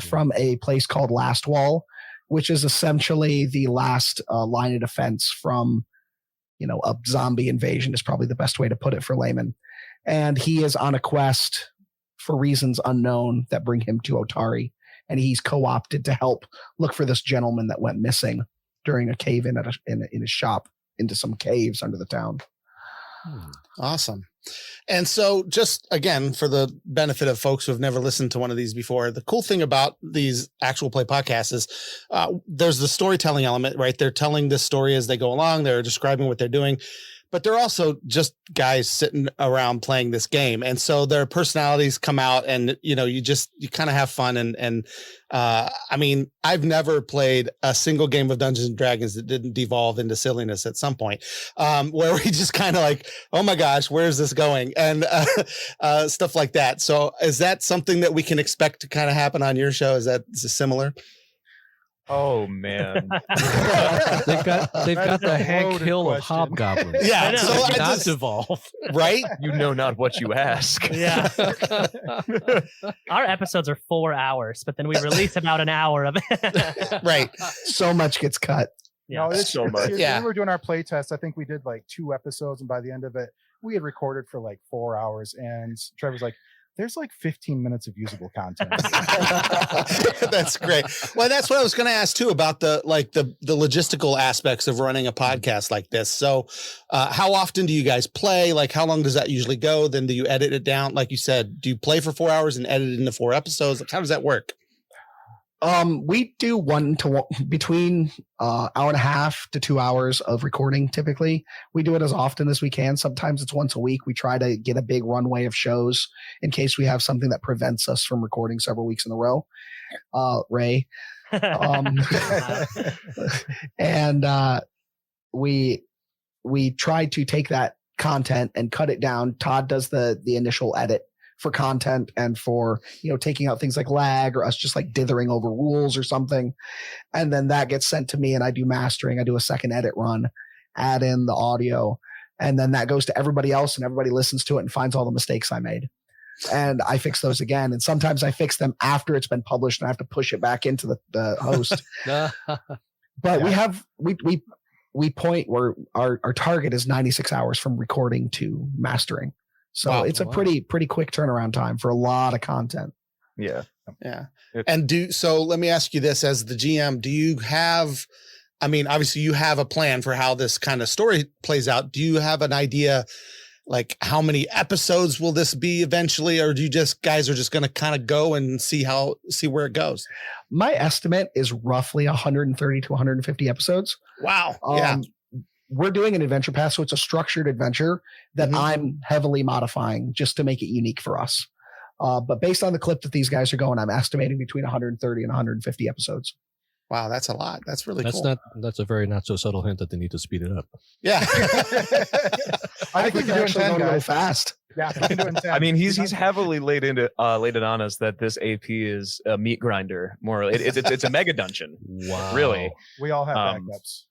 from a place called Last Wall, which is essentially the last line of defense from, a zombie invasion is probably the best way to put it for layman. And he is on a quest for reasons unknown that bring him to Otari, and he's co-opted to help look for this gentleman that went missing during a cave-in in a shop into some caves under the town. Awesome. And so just again, for the benefit of folks who have never listened to one of these before, the cool thing about these actual play podcasts is there's the storytelling element, right? They're telling this story as they go along. They're describing what they're doing, but they're also just guys sitting around playing this game. And so their personalities come out and, you kind of have fun. And I mean, I've never played a single game of Dungeons and Dragons that didn't devolve into silliness at some point, where we just kind of like, oh my gosh, where's this going? And stuff like that. So is that something that we can expect to kind of happen on your show? Is this similar? Oh man, they've got the Hank Hill of hobgoblins. Yeah, so I just evolve, right? You know not what you ask. Yeah, our episodes are 4 hours, but then we release about an hour of it. Right, so much gets cut. Yeah, it's so much. Yeah, when we were doing our play test, I think we did like 2 episodes, and by the end of it, we had recorded for like 4 hours. And Trevor's like, there's like 15 minutes of usable content. That's great. Well, that's what I was going to ask too about the logistical aspects of running a podcast like this. So how often do you guys play? Like, how long does that usually go? Then do you edit it down? Like you said, do you play for 4 hours and edit it into 4 episodes? Like, how does that work? We do between hour and a half to 2 hours of recording. Typically, we do it as often as we can. Sometimes it's once a week. We try to get a big runway of shows in case we have something that prevents us from recording several weeks in a row. Ray, and we try to take that content and cut it down. Todd does the initial edit for content and for, taking out things like lag or us just like dithering over rules or something. And then that gets sent to me and I do mastering. I do a second edit run, add in the audio, and then that goes to everybody else and everybody listens to it and finds all the mistakes I made. And I fix those again. And sometimes I fix them after it's been published and I have to push it back into the host. But we point where our target is 96 hours from recording to mastering. So it's a pretty quick turnaround time for a lot of content. Yeah. Yeah. And let me ask you this as the GM, do you have, obviously you have a plan for how this kind of story plays out. Do you have an idea, like how many episodes will this be eventually? Or do you guys are just going to kind of go and see where it goes? My estimate is roughly 130 to 150 episodes. Wow. Yeah. We're doing an adventure path, so it's a structured adventure that I'm heavily modifying just to make it unique for us. But based on the clip that these guys are going, I'm estimating between 130 and 150 episodes. Wow, that's a lot. That's really cool. That's a very not so subtle hint that they need to speed it up. Yeah. I think we can do it in 10 really fast. Yeah, we can do it in 10. I mean, he's heavily laid it on us that this AP is a meat grinder. It's a mega dungeon. Wow. Really. We all have backups.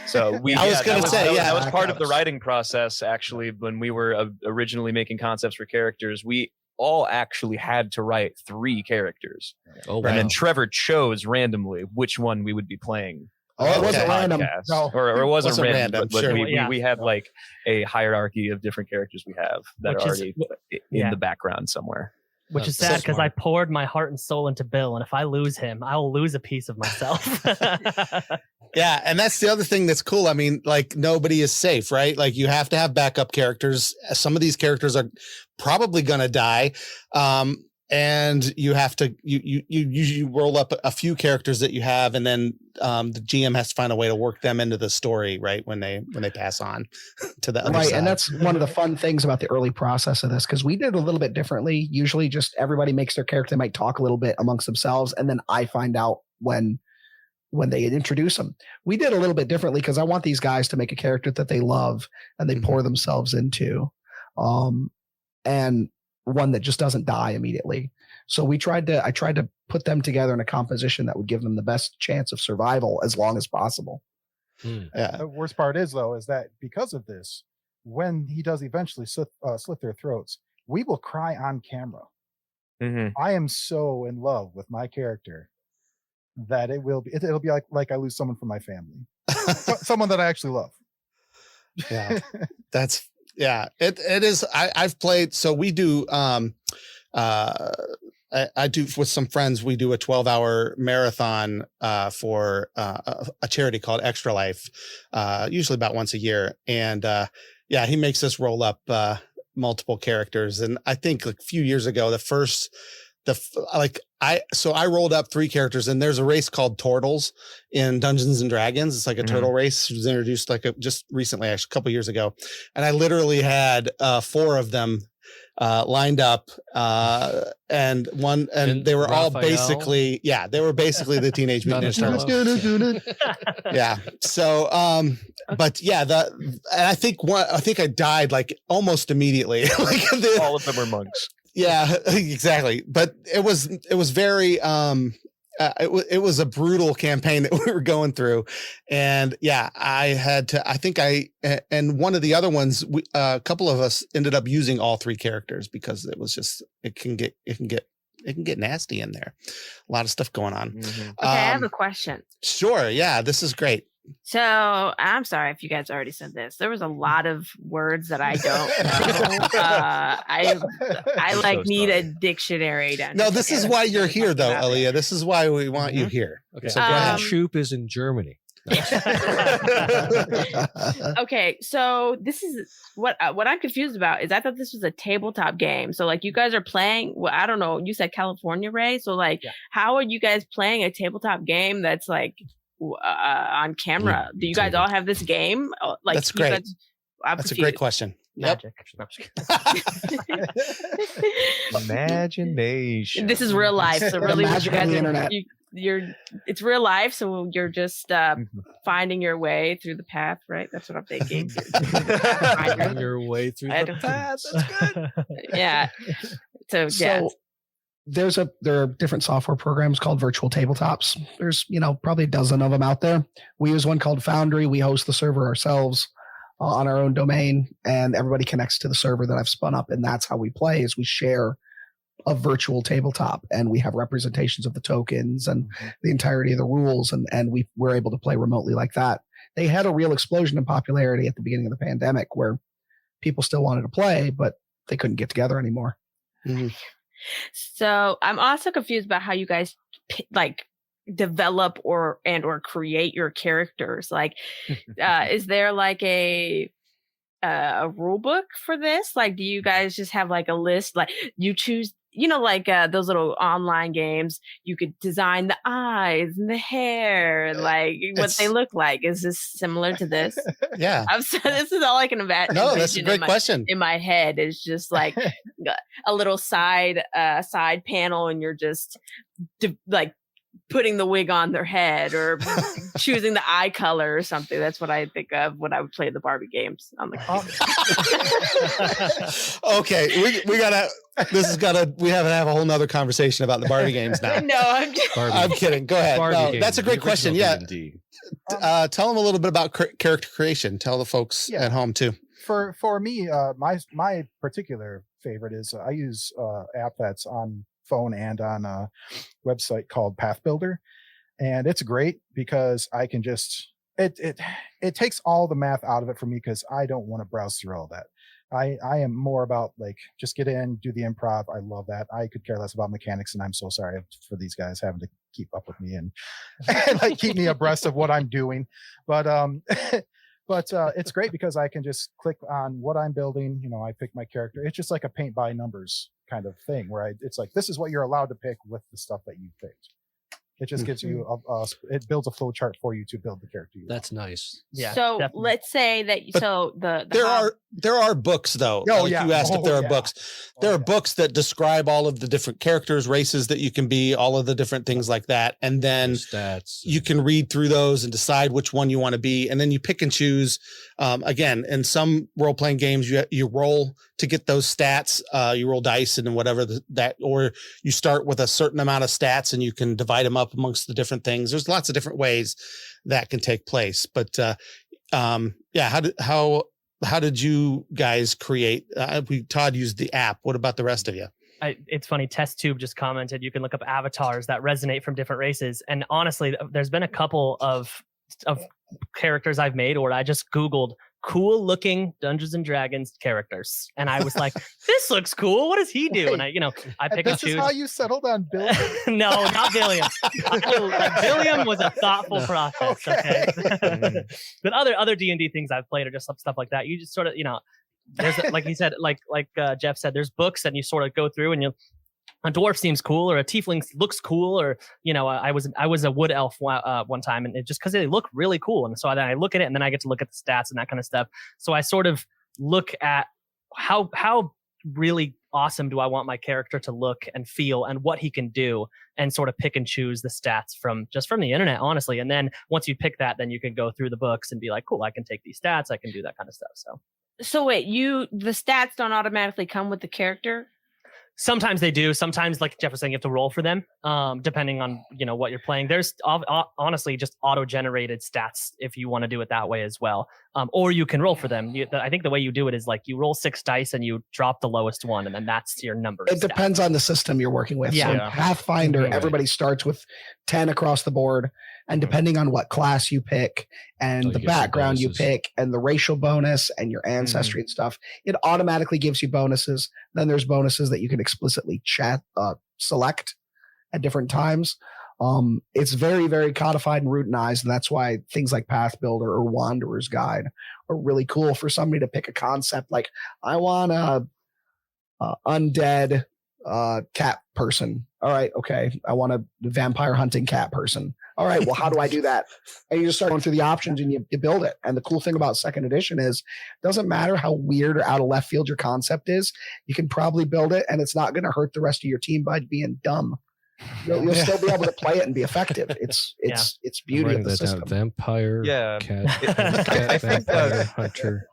So that was part of the writing process. Actually, when we were originally making concepts for characters, we all actually had to write 3 characters. Oh, wow. And then Trevor chose randomly which one we would be playing. Oh, it wasn't random. No, or it wasn't random. But sure. we had like a hierarchy of different characters we have that are already in the background somewhere. Which is sad because I poured my heart and soul into Bill, and if I lose him, I will lose a piece of myself. Yeah, and that's the other thing that's cool. I mean, like nobody is safe, right? Like you have to have backup characters. Some of these characters are probably going to die, and you have to you roll up a few characters that you have, and then the GM has to find a way to work them into the story, right? When they pass on to the other side. And that's one of the fun things about the early process of this, because we did a little bit differently. Usually, just everybody makes their character. They might talk a little bit amongst themselves, and then I find out when they introduce them. We did a little bit differently because I want these guys to make a character that they love and they pour themselves into. and one that just doesn't die immediately. So I tried to put them together in a composition that would give them the best chance of survival as long as possible. Yeah. The worst part is that because of this, when he does eventually slit their throats, we will cry on camera. I am so in love with my character that it'll be like I lose someone from my family, someone that I actually love. Yeah, it is. I've played. So we do. I do with some friends. We do a 12-hour marathon for a charity called Extra Life, usually about once a year. And he makes us roll up multiple characters. And I think like a few years ago, I rolled up 3 characters, and there's a race called Turtles in Dungeons and Dragons. It's like a turtle race. It was introduced just recently, actually a couple years ago. And I literally had 4 of them lined up, and they were all basically, they were basically the Teenage Mutant Ninja Turtles. Yeah. So, but yeah, and I think I died like almost immediately. All of them were monks. Yeah, exactly. But it was very, it was a brutal campaign that we were going through. And and one of the other ones, a couple of us ended up using all 3 characters because it was just, it can get nasty in there. A lot of stuff going on. Okay, I have a question. Sure. Yeah, this is great. So I'm sorry if you guys already said this. There was a lot of words that I don't know. I need a dictionary to. No, this is why you're here, though, Aaliyah. This is why we want you here. Okay, so go ahead. Troop is in Germany. Okay, so this is what I'm confused about is I thought this was a tabletop game. So like you guys are playing. Well, I don't know. You said California, Ray. So like, how are you guys playing a tabletop game that's like on camera? Do you guys all have this game? Like that's great. That's a great question. Magic. Imagination. This is real life. So really, magic on the internet. It's real life. So you're just finding your way through the path, right? That's what I'm thinking. Finding your way through the path. That's good. Yeah. So there are different software programs called virtual tabletops. There's, probably a dozen of them out there. We use one called Foundry. We host the server ourselves on our own domain, and everybody connects to the server that I've spun up. And that's how we play, is we share a virtual tabletop, and we have representations of the tokens and the entirety of the rules. And we're able to play remotely like that. They had a real explosion in popularity at the beginning of the pandemic where people still wanted to play, but they couldn't get together anymore. Mm-hmm. So I'm also confused about how you guys develop or create your characters. Like, is there like a rule book for this? Like, do you guys just have like a list? Like you choose, those little online games, you could design the eyes and the hair, like what they look like. Is this similar to this? Yeah. This is all I can imagine. No, that's a great question. In my head is just like a little side panel, and you're just putting the wig on their head or choosing the eye color or something. That's what I think of when I would play the Barbie games on the Okay, we have to have a whole nother conversation about the Barbie games now. No, I'm kidding. Go ahead. No, that's a great question. Yeah. Tell them a little bit about character creation. Tell the folks at home too. For me, my particular favorite is I use app that's on phone and on a website called Path Builder, and it's great because I can just it takes all the math out of it for me, because I don't want to browse through all that. I am more about like just get in, do the improv. I love that. I could care less about mechanics, and I'm so sorry for these guys having to keep up with me and like keep me abreast of what I'm doing. But it's great because I can just click on what I'm building. I pick my character. It's just like a paint by numbers kind of thing where it's like, this is what you're allowed to pick with the stuff that you picked. It just gives you it builds a flow chart for you to build the character. That's nice. Yeah. So definitely. Let's say that there are books though. You asked if there are books. There are books that describe all of the different characters, races that you can be, all of the different things like that, and then stats. You can read through those and decide which one you want to be, and then you pick and choose. Again, in some role playing games, you roll to get those stats. You roll dice and whatever or you start with a certain amount of stats and you can divide them up amongst the different things. There's lots of different ways that can take place. But how did you guys create? Todd used the app. What about the rest of you? It's funny. Test Tube just commented you can look up avatars that resonate from different races, and honestly, there's been a couple of characters I've made where I just Googled cool looking Dungeons and Dragons characters, and I was like, "This looks cool. What does he do?" And I pick and choose. This is how you settled on Billiam? No, not Billiam. Billiam was a thoughtful process. Okay, but other D&D things I've played are just stuff like that. You just sort of there's like he said, like Jeff said, there's books and you sort of go through and a dwarf seems cool or a tiefling looks cool or I was a wood elf one time and it just because they look really cool and so then I look at it and then I get to look at the stats and that kind of stuff. So I sort of look at how really awesome do I want my character to look and feel and what he can do and sort of pick and choose the stats from the internet, honestly. And then once you pick that, then you can go through the books and be like, cool, I can take these stats, I can do that kind of stuff. So wait, the stats don't automatically come with the character? Sometimes they do. Sometimes, like Jeff was saying, you have to roll for them, depending on what you're playing. There's honestly just auto-generated stats if you want to do it that way as well, or you can roll for them. I think the way you do it is like you roll 6 dice and you drop the lowest one, and then that's your number. It depends on the system you're working with. Yeah. So in Pathfinder, everybody starts with 10 across the board, and depending on what class you pick and the background you pick and the racial bonus and your ancestry and stuff, it automatically gives you bonuses. Then there's bonuses that you can explicitly select at different times. It's very, very codified and routinized, and that's why things like Path Builder or Wanderer's Guide are really cool for somebody to pick a concept like, I want a undead cat person. All right, okay. I want a vampire hunting cat person. All right, well, how do I do that? And you just start going through the options and you build it. And the cool thing about second edition is it doesn't matter how weird or out of left field your concept is. You can probably build it and it's not going to hurt the rest of your team by being dumb. You'll still be able to play it and be effective. It's beauty of the system. Vampire, cat, I think vampire, hunter.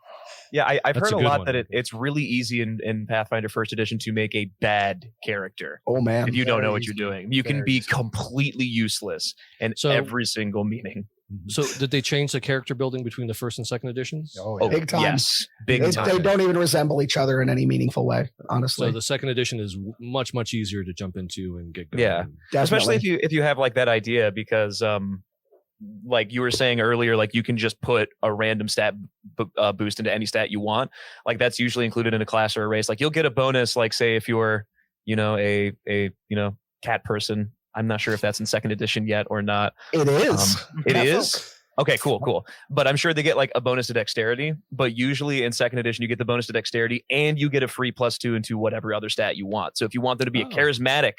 Yeah, I've heard a lot one. that it's really easy in Pathfinder First Edition to make a bad character. Oh man! If you don't know what you're doing, you can be completely useless in every single meaning. So did they change the character building between the first and second editions? Oh, big time. Yes, big time. They don't even resemble each other in any meaningful way, honestly. So the second edition is much, much easier to jump into and get going. Yeah, definitely. Especially if you have like that idea because like you were saying earlier, like you can just put a random stat boost into any stat you want. Like that's usually included in a class or a race. Like you'll get a bonus, like say if you're, a cat person. I'm not sure if that's in second edition yet or not. It is. It is. Okay, cool. But I'm sure they get like a bonus to dexterity. But usually in second edition, you get the bonus to dexterity and you get a free +2 into whatever other stat you want. So if you want them to be a charismatic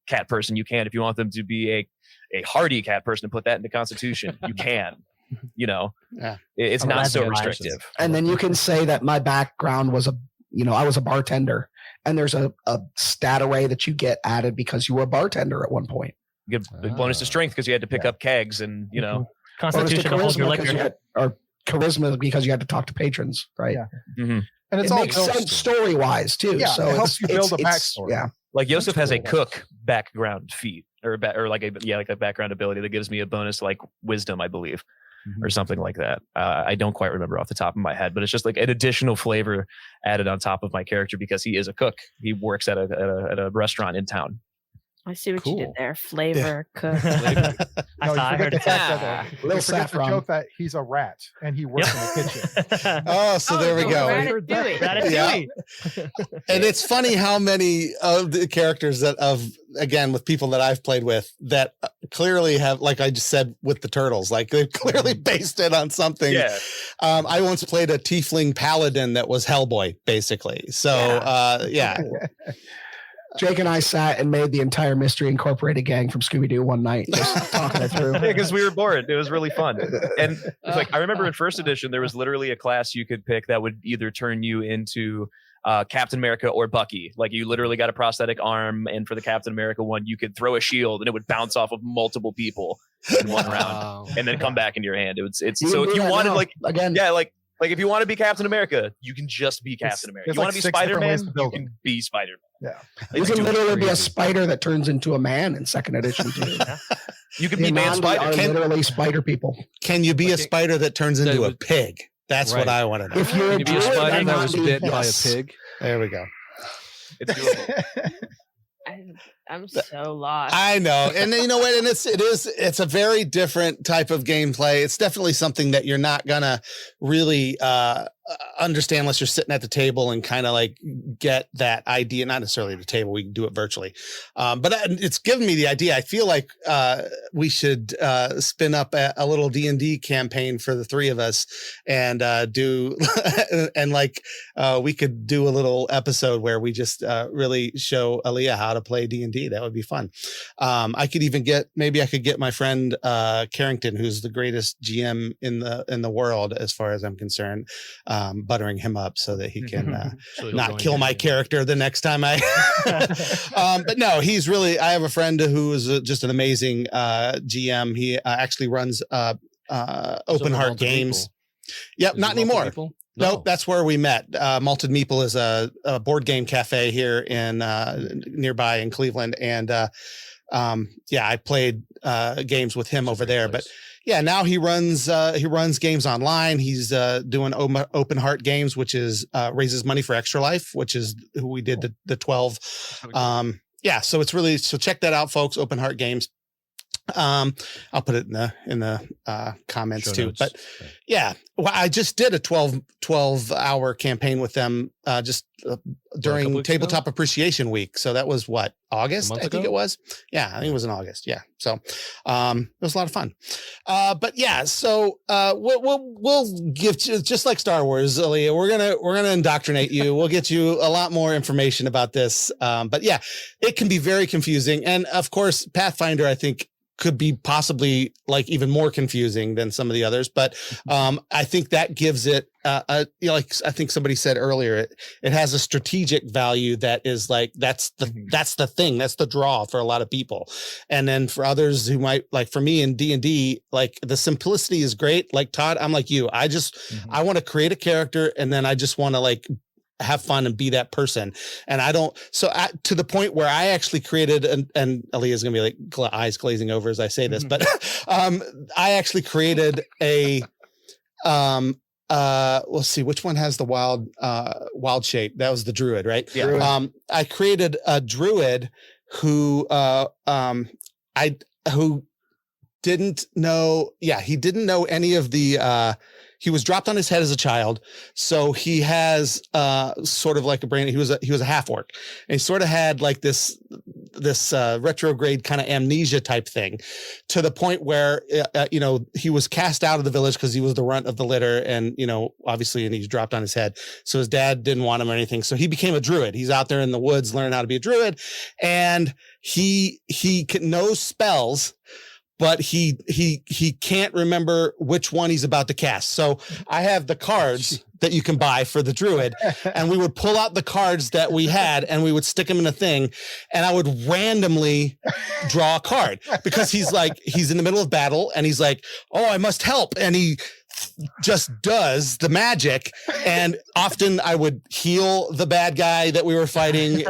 cat person, you can. If you want them to be a hardy cat person and put that into Constitution, you can. It's not so restrictive. And then you can say that my background was I was a bartender, and there's a stat array that you get added because you were a bartender at one point. You get a bonus to strength because you had to pick up kegs and Constitution to hold your liquor. Or charisma because you had to talk to patrons, right? Yeah. Mm-hmm. And it makes sense story wise too. Yeah, so it helps you build a backstory. Yeah. Like Yosef has a cook background feat or like a background ability that gives me a bonus to like wisdom, I believe, or something like that. I don't quite remember off the top of my head, but it's just like an additional flavor added on top of my character because he is a cook. He works at a restaurant in town. I see what you did there. Flavor, cook. I heard it. You forget the joke that he's a rat and he works in the kitchen. So there we go. Ratatouille. And it's funny how many of the characters again, with people that I've played with that clearly have, like I just said with the turtles, like they've clearly based it on something. Yeah. I once played a tiefling paladin that was Hellboy, basically. So, Jake and I sat and made the entire Mystery Incorporated gang from Scooby-Doo one night, just talking it through. Yeah, because we were bored. It was really fun. And it's like, I remember in first edition, there was literally a class you could pick that would either turn you into Captain America or Bucky. Like you literally got a prosthetic arm, and for the Captain America one, you could throw a shield and it would bounce off of multiple people in one round and then come back into your hand. So if you wanted Like if you want to be Captain America, you can just be Captain America. You want to be Spider-Man, you can be Spider-Man. Yeah. You can literally be a spider that turns into a man in second edition too. You can be Man Spider. Are literally spider people. Can you be a spider that turns into a pig? That's what I want to know. If you're Can you be a spider that was bit by a pig? There we go. It's doable. I'm so lost. I know. And you know what? And it's a very different type of gameplay. It's definitely something that you're not gonna really understand unless you're sitting at the table and kind of like get that idea. Not necessarily at the table. We can do it virtually. But it's given me the idea. I feel like we should spin up a little D&D campaign for the three of us and do and like we could do a little episode where we just really show Aaliyah how to play D&D. That would be fun. I could even get my friend Carrington, who's the greatest GM in the world as far as I'm concerned, buttering him up so that he can not kill my character the next time I but no, he's really, I have a friend who is just an amazing GM. He actually runs Open Heart Games. Yep, not anymore. Nope, that's where we met. Malted Meeple is a board game cafe here in nearby in Cleveland, and I played games with him over there. But yeah, now he runs games online. He's doing Open Heart Games, which is raises money for Extra Life, which is who we did the 12. So it's really, so check that out, folks. Open Heart Games. I'll put it in the comments show too. Notes. But yeah, well, I just did a 12 hour campaign with them during Tabletop Appreciation Week. So that was what, August? I think it was. Yeah, I think it was in August. Yeah. So it was a lot of fun. But yeah, so we'll give you, just like Star Wars, Aaliyah, we're gonna indoctrinate you. We'll get you a lot more information about this. But yeah, it can be very confusing. And of course, Pathfinder, I think, could be possibly like even more confusing than some of the others, but I think that gives it like I think somebody said earlier, it has a strategic value that is like that's the thing, that's the draw for a lot of people. And then for others who might, like for me in D&D, like the simplicity is great. Like Todd, I'm like you. I want to create a character and then I just want to like have fun and be that person. And I don't, to the point where I actually created, and Aaliyah's going to be like eyes glazing over as I say this, but I actually created a, let's see, which one has the wild shape? That was the druid, right? Yeah. I created a druid who, who didn't know. Yeah. He didn't know any of the, he was dropped on his head as a child. So he has sort of like a brain. He was a half orc, and he sort of had like this retrograde kind of amnesia type thing, to the point where, he was cast out of the village because he was the runt of the litter, and, obviously, and he's dropped on his head. So his dad didn't want him or anything. So he became a druid. He's out there in the woods learning how to be a druid, and he knows spells, but he can't remember which one he's about to cast. So I have the cards that you can buy for the druid, and we would pull out the cards that we had and we would stick them in a thing, and I would randomly draw a card because he's in the middle of battle and he's like, oh, I must help. And he just does the magic, and often I would heal the bad guy that we were fighting,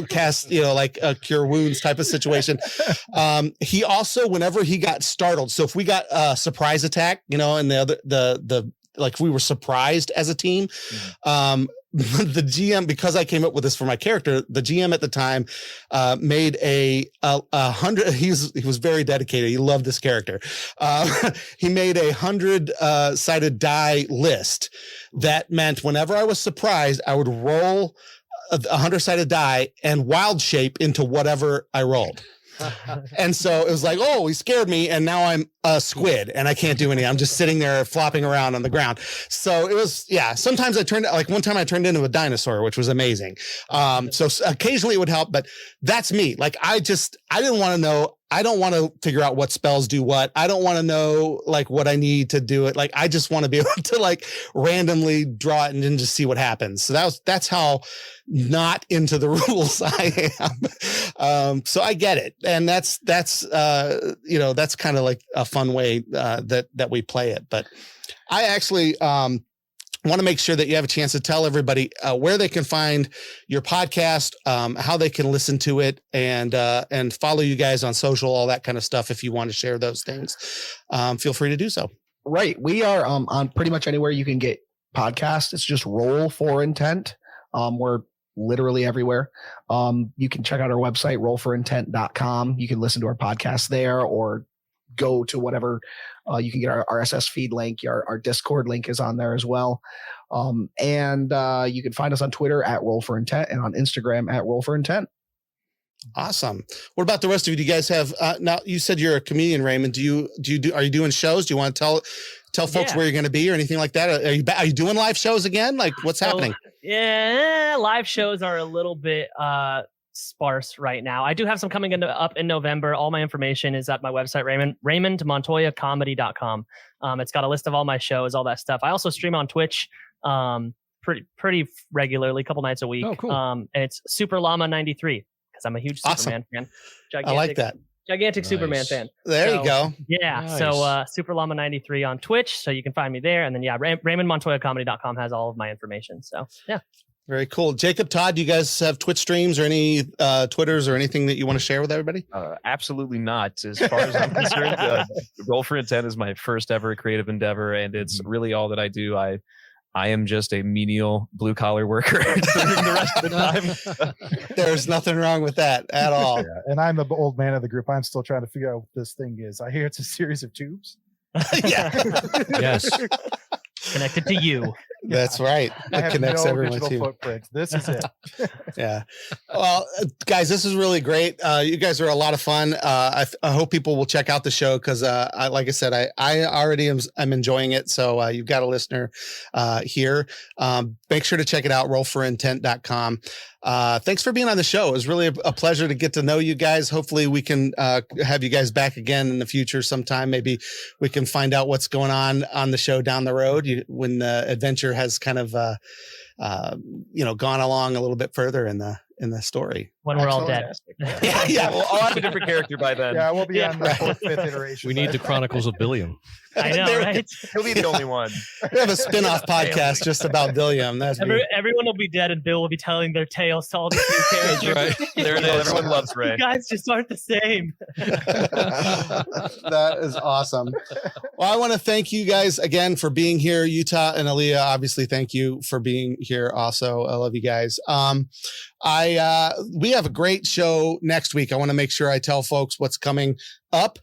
cast like a cure wounds type of situation. He also, whenever he got startled, so if we got a surprise attack, and the like we were surprised as a team, the GM, because I came up with this for my character, the GM at the time made a 100. He was very dedicated. He loved this character. He made 100 sided die list. That meant whenever I was surprised, I would roll 100 sided die and wild shape into whatever I rolled. And so it was like, oh, he scared me, and now I'm a squid and I can't do anything. I'm just sitting there flopping around on the ground. So it was, yeah. Sometimes one time I turned into a dinosaur, which was amazing. So occasionally it would help, but that's me. Like I didn't want to know. I don't want to figure out what spells do what. I don't want to know like what I need to do it. Like I just want to be able to like randomly draw it and then just see what happens. So that's how not into the rules I am. So I get it. And that's kind of like a fun way that we play it. But I actually, want to make sure that you have a chance to tell everybody where they can find your podcast, how they can listen to it, and follow you guys on social, all that kind of stuff. If you want to share those things, feel free to do so. Right. We are on pretty much anywhere you can get podcasts. It's just Roll for Intent. We're literally everywhere. You can check out our website, rollforintent.com. You can listen to our podcast there, or go to whatever. You can get our RSS feed link. Our Discord link is on there as well. And you can find us on Twitter at Roll for Intent, and on Instagram at Roll for Intent. Awesome. What about the rest of you? Do you guys have, now you said you're a comedian, Raymond. Are you doing shows? Do you want to tell folks where you're going to be or anything like that? Are you doing live shows again? Like, what's happening? Yeah, live shows are a little bit sparse right now. I do have some coming up in November. All my information is at my website, RaymondMontoyaComedy.com. It's got a list of all my shows, all that stuff. I also stream on Twitch pretty regularly, a couple nights a week. Oh, cool. And it's Super Llama 93, because I'm a huge Superman fan. I like that. Gigantic Superman fan. There you go. Yeah. Nice. So Super Llama 93 on Twitch. So you can find me there. And then, RaymondMontoyaComedy.com has all of my information. So, Very cool. Jacob, Todd, do you guys have Twitch streams or any Twitters or anything that you want to share with everybody? Absolutely not. As far as I'm concerned, Roll for Intent is my first ever creative endeavor, and it's really all that I do. I am just a menial blue collar worker during the rest of the time. There's nothing wrong with that at all. Yeah, and I'm the old man of the group. I'm still trying to figure out what this thing is. I hear it's a series of tubes. Yeah. Yes. connected to you. That's right. It connects everyone to you. Footprints. This is it. Yeah. Well, guys, this is really great. You guys are a lot of fun. I hope people will check out the show because, like I said, I already am enjoying it. So you've got a listener here. Make sure to check it out, rollforintent.com. Thanks for being on the show. It was really a pleasure to get to know you guys. Hopefully we can have you guys back again in the future sometime. Maybe we can find out what's going on the show down the road when the adventure has kind of, gone along a little bit further in the story. When we're all dead. Yeah. Well, I'll have a different character by then. Yeah, we'll be on the fourth, fifth iteration. We need the Chronicles of Billiam. I know, right? He'll be the only one. We have a spin-off podcast just about Billiam. Everyone will be dead and Bill will be telling their tales to all these new characters. Right. There it is. Everyone loves Ray. You guys just aren't the same. That is awesome. Well, I want to thank you guys again for being here. Utah and Aaliyah, obviously, thank you for being here also. I love you guys. We have a great show next week. I want to make sure I tell folks what's coming up.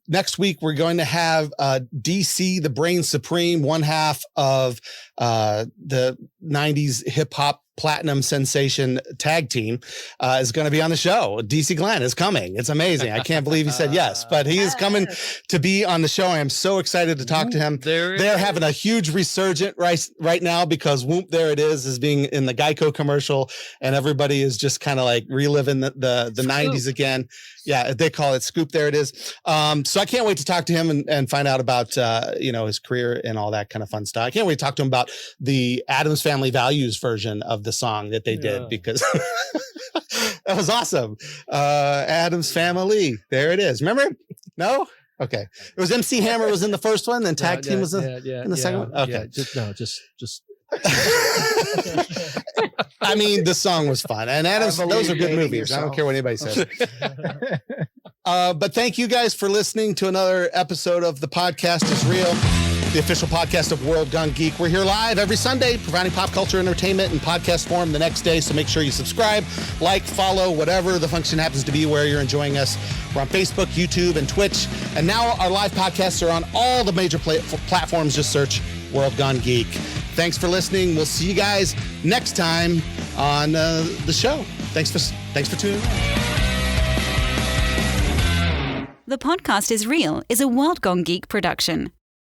Next week, we're going to have DC, the Brain Supreme, one half of the 90s hip hop platinum sensation tag team is going to be on the show. DC Glenn is coming. It's amazing. I can't believe he said yes, but he is coming to be on the show. I am so excited to talk to him. They're having a huge resurgent right now because Whoop, there it is being in the Geico commercial, and everybody is just kind of like reliving the 90s again. Yeah, they call it Scoop. There it is. So I can't wait to talk to him and find out about his career and all that kind of fun stuff. I can't wait to talk to him about the Addams Family Values version of the song that they did because that was awesome. Addams Family. There it is. Remember? No? Okay. It was MC Hammer was in the first one, then Tag Team was in the second one. Okay. Just I mean, the song was fun, and Adams. Those are good movies. I don't care what anybody says. But thank you guys for listening to another episode of The Podcast is Real, the official podcast of World Gone Geek. We're here live every Sunday, providing pop culture entertainment in podcast form the next day. So make sure you subscribe, like, follow, whatever the function happens to be where you're enjoying us. We're on Facebook, YouTube, and Twitch. And now our live podcasts are on all the major platforms. Just search World Gone Geek. Thanks for listening. We'll see you guys next time on the show. Thanks for tuning in. The Podcast is Real is a World Gone Geek production.